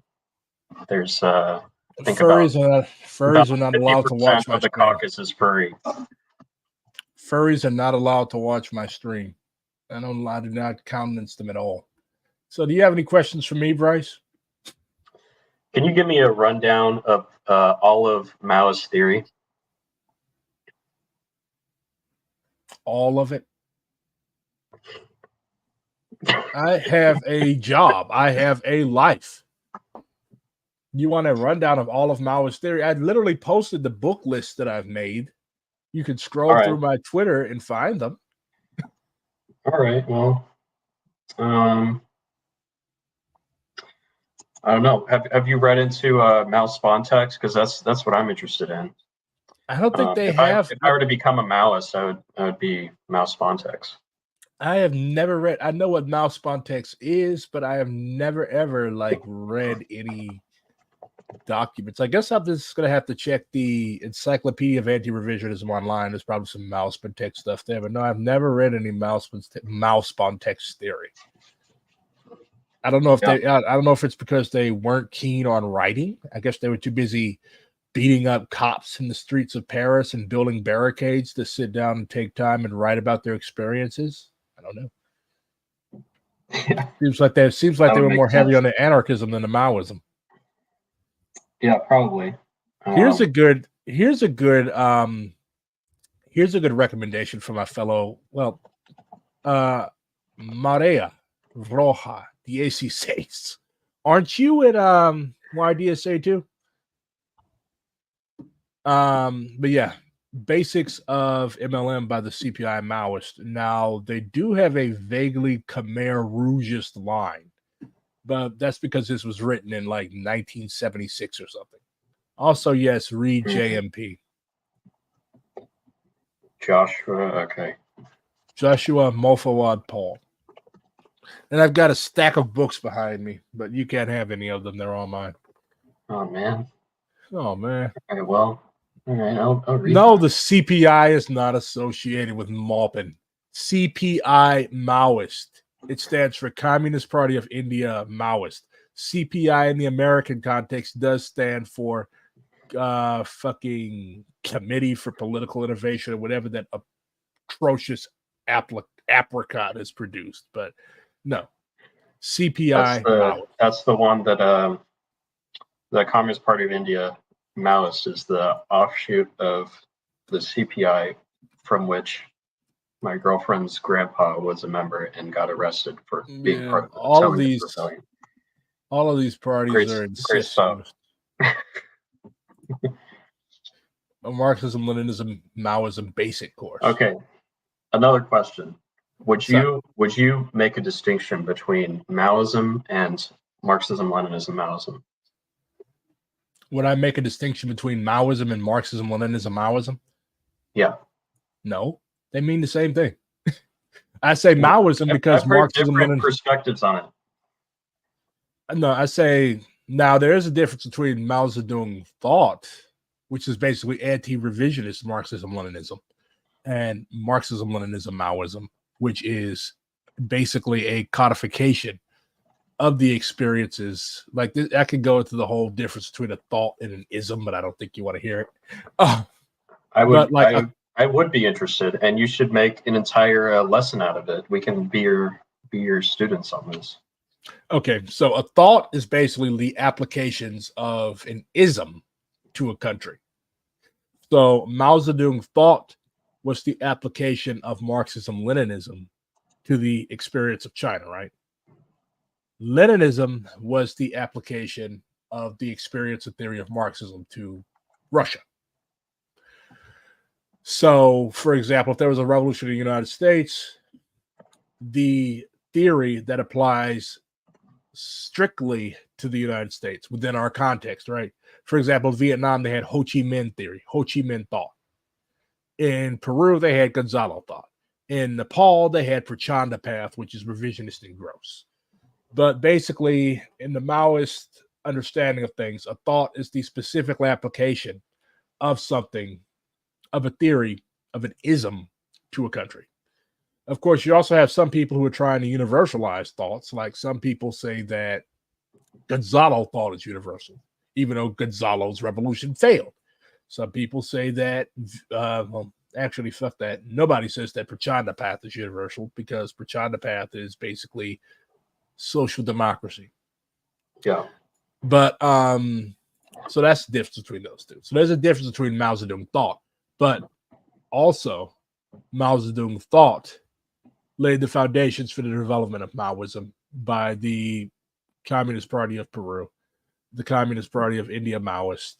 there's
furries are not allowed to watch my
stream. The caucus is furry.
Furries are not allowed to watch my stream. I do not countenance them at all. So, do you have any questions for me, Bryce?
Can you give me a rundown of all of Mao's theory?
All of it? I have a job. I have a life. You want a rundown of all of Mao's theory? I literally posted the book list that I've made. You can scroll through my Twitter and find them.
All right. Well, I don't know. Have you read into Mao Spontex? Because that's what I'm interested in.
I don't think they have.
If I were to become a Maoist, I would be Mao Spontex.
I have never read. I know what Mao Spontex is, but I have never ever like read any documents. I guess I'm just gonna have to check the Encyclopedia of Anti-Revisionism online. There's probably some Mao Spontex stuff there, but no, I've never read any Mao Spontex theory. I don't know if I don't know if it's because they weren't keen on writing. I guess they were too busy beating up cops in the streets of Paris and building barricades to sit down and take time and write about their experiences. I don't know. Yeah. Seems like they were more heavy on the anarchism than the Maoism.
Yeah, probably.
Here's a good recommendation for my fellow, Marea Roja, the AC6. Aren't you at YDSA too? But yeah, Basics of MLM by the CPI Maoist. Now, they do have a vaguely Khmer Rougeist line, but that's because this was written in like 1976 or something. Also, yes, read JMP.
Okay.
Joshua Mofawad Paul. And I've got a stack of books behind me, but you can't have any of them. They're all mine.
Oh, man.
Oh, man.
All right, well, all right, I'll read
No,
that.
the CPI is not associated with Maupin. CPI Maoist. It stands for Communist Party of India Maoist. CPI in the American context does stand for fucking Committee for Political Innovation or whatever that atrocious apricot is produced. But no, CPI Maoist.
That's the one that the Communist Party of India Maoist is the offshoot of the CPI, from which my girlfriend's grandpa was a member and got arrested for being part of the
all of
Atomic
these
Rebellion.
All of these parties are incestuous. A Marxism, Leninism, Maoism basic course.
Okay. Another question. Would you make a distinction between Maoism and Marxism, Leninism, Maoism?
Would I make a distinction between Maoism and Marxism, Leninism, Maoism?
Yeah.
No, they mean the same thing. I say Maoism because
I've heard
Marxism,
different perspectives on it.
No, I say now there is a difference between Mao Zedong thought, which is basically anti-revisionist Marxism, Leninism, and Marxism, Leninism, Maoism, which is basically a codification of the experiences. Like this, I could go into the whole difference between a thought and an ism, but I don't think you want to hear it.
I would be interested, and you should make an entire lesson out of it. We can be your students on this.
Okay, so a thought is basically the applications of an ism to a country. So Mao Zedong thought was the application of Marxism, Leninism to the experience of China, right? Leninism was the application of the experience and theory of Marxism to Russia. So, for example, if there was a revolution in the United States, the theory that applies strictly to the United States within our context, right? For example, Vietnam, they had Ho Chi Minh theory, Ho Chi Minh thought. In Peru, they had Gonzalo thought. In Nepal, they had Prachanda path, which is revisionist and gross. But basically, in the Maoist understanding of things, a thought is the specific application of something, of a theory, of an ism to a country. Of course, you also have some people who are trying to universalize thoughts. Like some people say that Gonzalo thought is universal, even though Gonzalo's revolution failed. Some people say that, well, actually, fuck that. Nobody says that Prachanda path is universal because Prachanda path is basically social democracy.
Yeah.
But so that's the difference between those two. So there's a difference between Mao Zedong thought, but also Mao Zedong thought laid the foundations for the development of Maoism by the Communist Party of Peru, the Communist Party of India Maoist,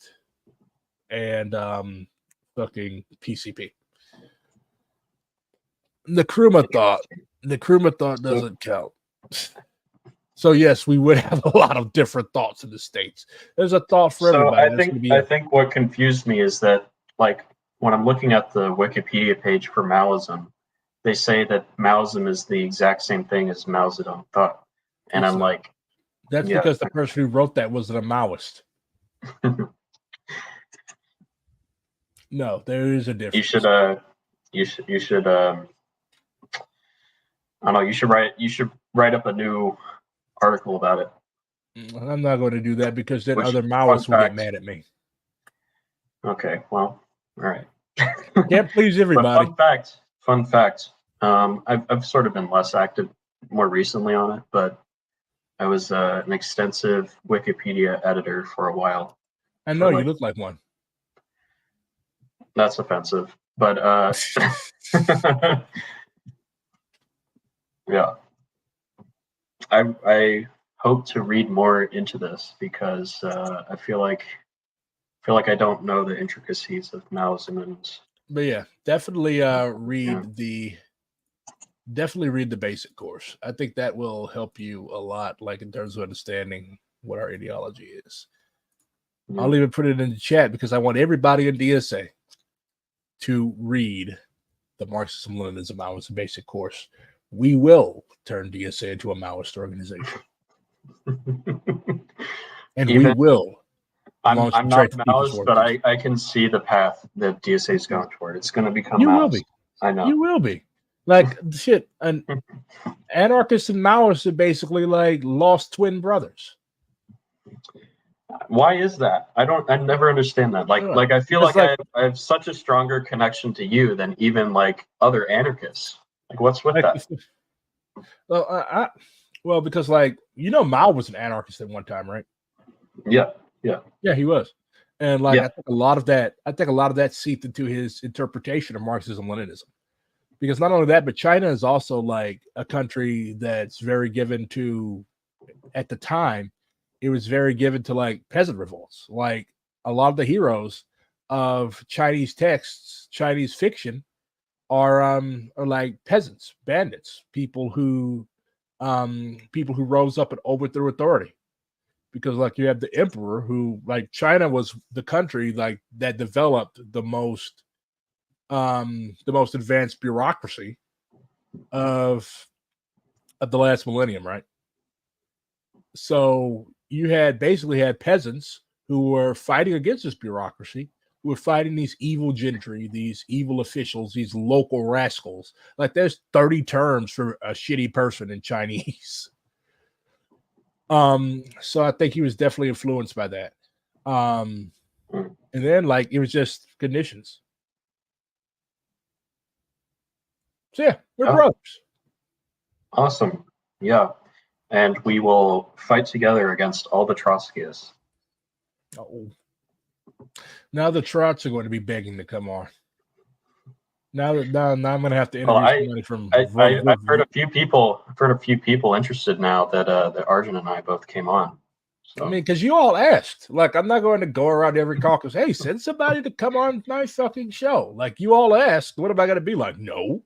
and fucking PCP. Nkrumah thought doesn't count. So yes, we would have a lot of different thoughts in the States. There's a thought for everybody.
I think what confused me is that, like, when I'm looking at the Wikipedia page for Maoism, they say that Maoism is the exact same thing as Mao Zedong thought, and I'm like,
that's because the person who wrote that was a Maoist. No, there is a difference.
You should I don't know, you should write up a new article about it.
I'm not going to do that because then other Maoists will get mad at me.
Okay, well, all right.
Can't please everybody.
But fun fact. I've sort of been less active more recently on it, but I was an extensive Wikipedia editor for a while.
I know you look like one.
That's offensive, but yeah. I hope to read more into this because I feel like I don't know the intricacies of Maoism, and
But yeah, definitely
Yeah.
definitely read the basic course. I think that will help you a lot, like in terms of understanding what our ideology is.
Yeah.
I'll even put it in the chat because I want everybody in DSA to read the Marxism, Leninism, Maoism basic course. We will turn DSA into a Maoist organization, and we
Even
will
I'm
launch the
not
Trade for People's
Maoist, but
Forces.
I can see the path that DSA is going toward. It's going to become
You will
Maoist.
be.
I know.
You will be. Like shit, an anarchists and Maoists are basically like lost twin brothers.
Why is that? I never understand that. Like I feel
It's
like I have such a stronger connection to you than even like other anarchists. Like what's with that?
Well, well, because like Mao was an anarchist at one time, right?
Yeah.
Yeah, he was. And like
Yeah.
I think a lot of that seeped into his interpretation of Marxism Leninism. Because not only that, but China is also like a country that's very given to, at the time, it was very given to like peasant revolts. Like a lot of the heroes of Chinese texts, Chinese fiction are like peasants, bandits, people who rose up and overthrew authority. Because like you have the emperor who, like, China was the country like that developed the most advanced bureaucracy of the last millennium, right? So you basically had peasants who were fighting against this bureaucracy, who were fighting these evil gentry, these evil officials, these local rascals. Like there's 30 terms for a shitty person in Chinese. So I think he was definitely influenced by that. And then like it was just conditions. So yeah, we're brothers.
Awesome. Yeah. And we will fight together against all the Trotskyists.
Oh. Now the Trots are going to be begging to come on. Now I'm going to have to interview somebody from.
I've heard a few people interested now that Arjun and I both came on. So.
I mean, because you all asked. Like, I'm not going to go around every caucus. Hey, send somebody to come on my fucking show. Like, you all asked. What am I going to be like? No.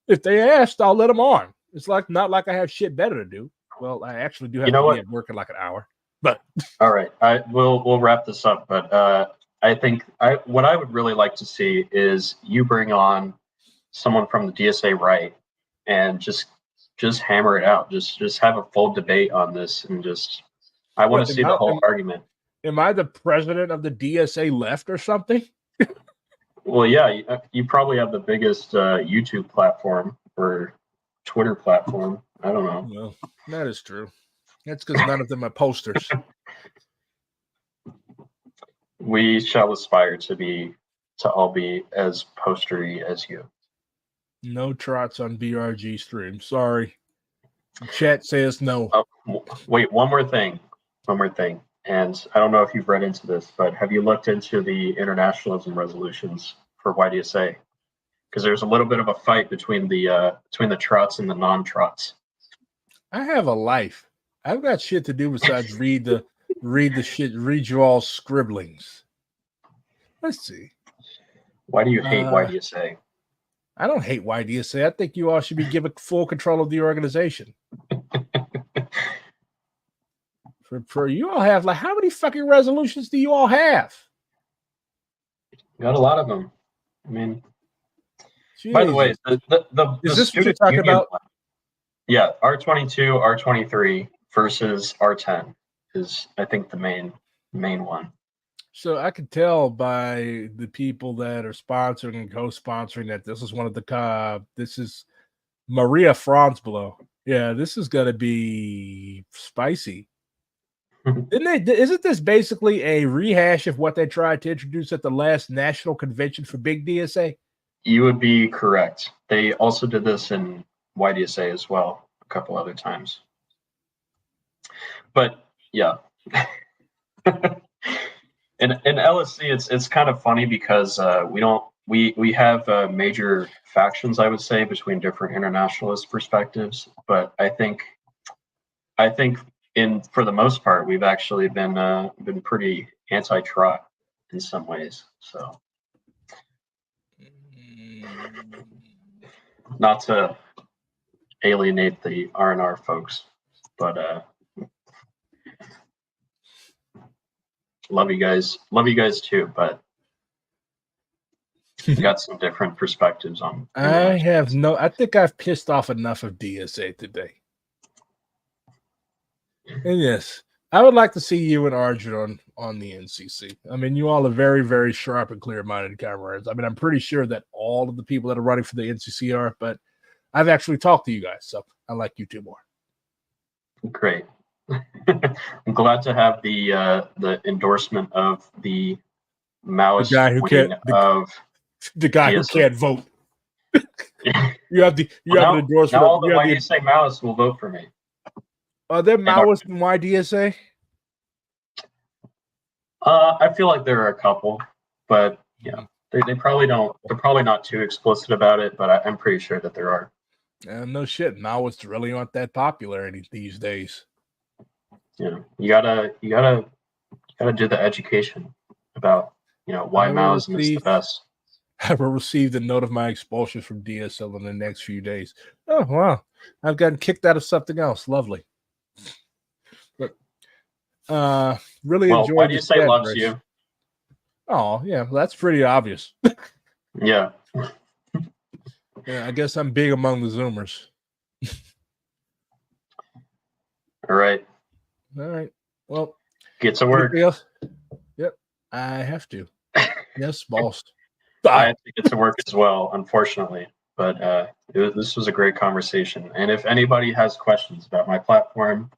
If they asked, I'll let them on. It's like not like I have shit better to do. Well, I actually do have to be at work in like an hour. But
all right, we'll wrap this up. But I think what I would really like to see is you bring on someone from the DSA right and just hammer it out. Just have a full debate on this and just I want to see the whole argument.
Am I the president of the DSA left or something?
Well, yeah, you probably have the biggest YouTube platform or Twitter platform. I don't know.
Well, that is true. That's because none of them are posters.
We shall aspire to all be as postery as you.
No trots on BRG stream. Sorry. Chat says no.
Wait, one more thing. And I don't know if you've read into this, but have you looked into the internationalism resolutions for YDSA? Because there's a little bit of a fight between the trots and the non-trots.
I have a life. I've got shit to do besides read you all scribblings. Let's see.
Why do you hate YDSA?
I don't hate YDSA. I think you all should be given full control of the organization. For you all have, like, how many fucking resolutions do you all have?
Got a lot of them. I mean,
Jesus.
By the way,
is this what you're talking about?
Yeah, R22, R23 versus R10 is, I think, the main one.
So I could tell by the people that are sponsoring and co-sponsoring that this is one of the this is Maria Franzblow. Yeah, this is gonna be spicy. Isn't this basically a rehash of what they tried to introduce at the last national convention for Big DSA?
You would be correct. They also did this in YDSA as well, a couple other times. But yeah. in LSC, it's kind of funny because we have major factions, I would say, between different internationalist perspectives. But I think for the most part, we've actually been pretty anti-trot in some ways. So Not to alienate the R&R folks, but love you guys too, but we got some different perspectives on.
I think I've pissed off enough of DSA today. And yes, I would like to see you and Arjun on the NCC. I mean, you all are very, very sharp and clear-minded comrades. I mean, I'm pretty sure that all of the people that are running for the NCC are, but I've actually talked to you guys, so I like you two more.
Great. I'm glad to have the endorsement of the Maoist
the guy who can't vote. you have the endorsement.
Now all the YDSA Maoists will vote for me.
Are there Maoists in YDSA?
I feel like there are a couple, but yeah, they probably don't. They're probably not too explicit about it, but I'm pretty sure that there are.
No shit, Maoists really aren't that popular these days.
Yeah, you gotta do the education about why Maoism is the best.
I will receive the note of my expulsion from DSL in the next few days. Oh wow, I've gotten kicked out of something else. Lovely. But really enjoyed.
Why do you say loves you?
Oh yeah, well, that's pretty obvious.
Yeah.
Yeah, I guess I'm big among the Zoomers.
All right.
Well,
get to work.
Yep, I have to. Yes, boss.
I have to get to work as well, unfortunately. But this was a great conversation. And if anybody has questions about my platform,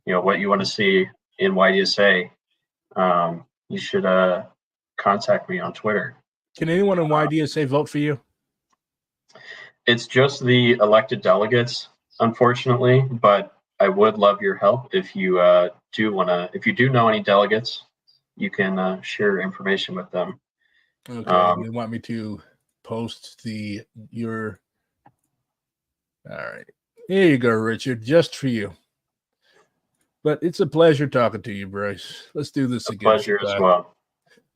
what you want to see in YDSA, you should contact me on Twitter.
Can anyone in YDSA vote for you?
It's just the elected delegates, unfortunately, but I would love your help if you if you do know any delegates, you can share information with them.
Okay, they want me to post your. All right, here you go, Richard, just for you. But it's a pleasure talking to you, Bryce. Let's do this again.
Pleasure as well.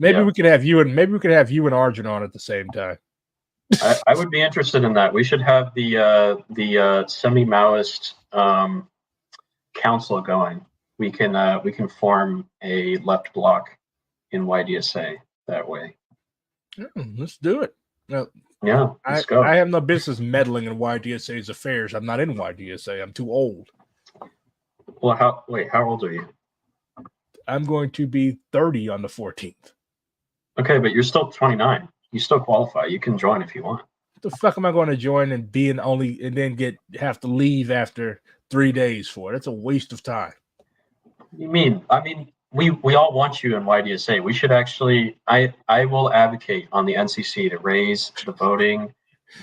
Maybe we could have you and Arjun on at the same time.
I would be interested in that. We should have the semi-Maoist council going. We can form a left bloc in YDSA that way.
Let's do it. No,
yeah, let's go.
I have no business meddling in YDSA's affairs. I'm not in YDSA. I'm too old.
Well, how old are you?
I'm going to be 30 on the 14th.
Okay, but you're still 29. You still qualify. You can join if you want.
What the fuck am I going to join and then have to leave after 3 days for it? It's a waste of time.
I mean, we all want you in YDSA. We should actually. I will advocate on the NCC to raise the voting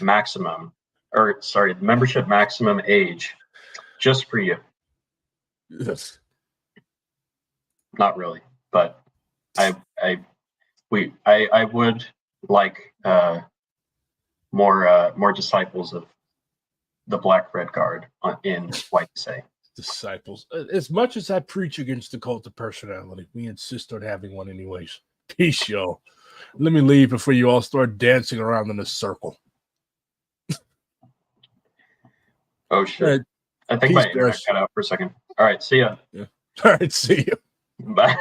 maximum, the membership maximum age, just for you.
Yes.
Not really, but I would like more disciples of the Black Red Guard in YDSA.
Disciples. As much as I preach against the cult of personality, we insist on having one anyways. Peace, y'all. Let me leave before you all start dancing around in a circle.
Oh shit. I think my internet cut out for a second. All right, see ya.
Yeah. All right, see you.
Bye.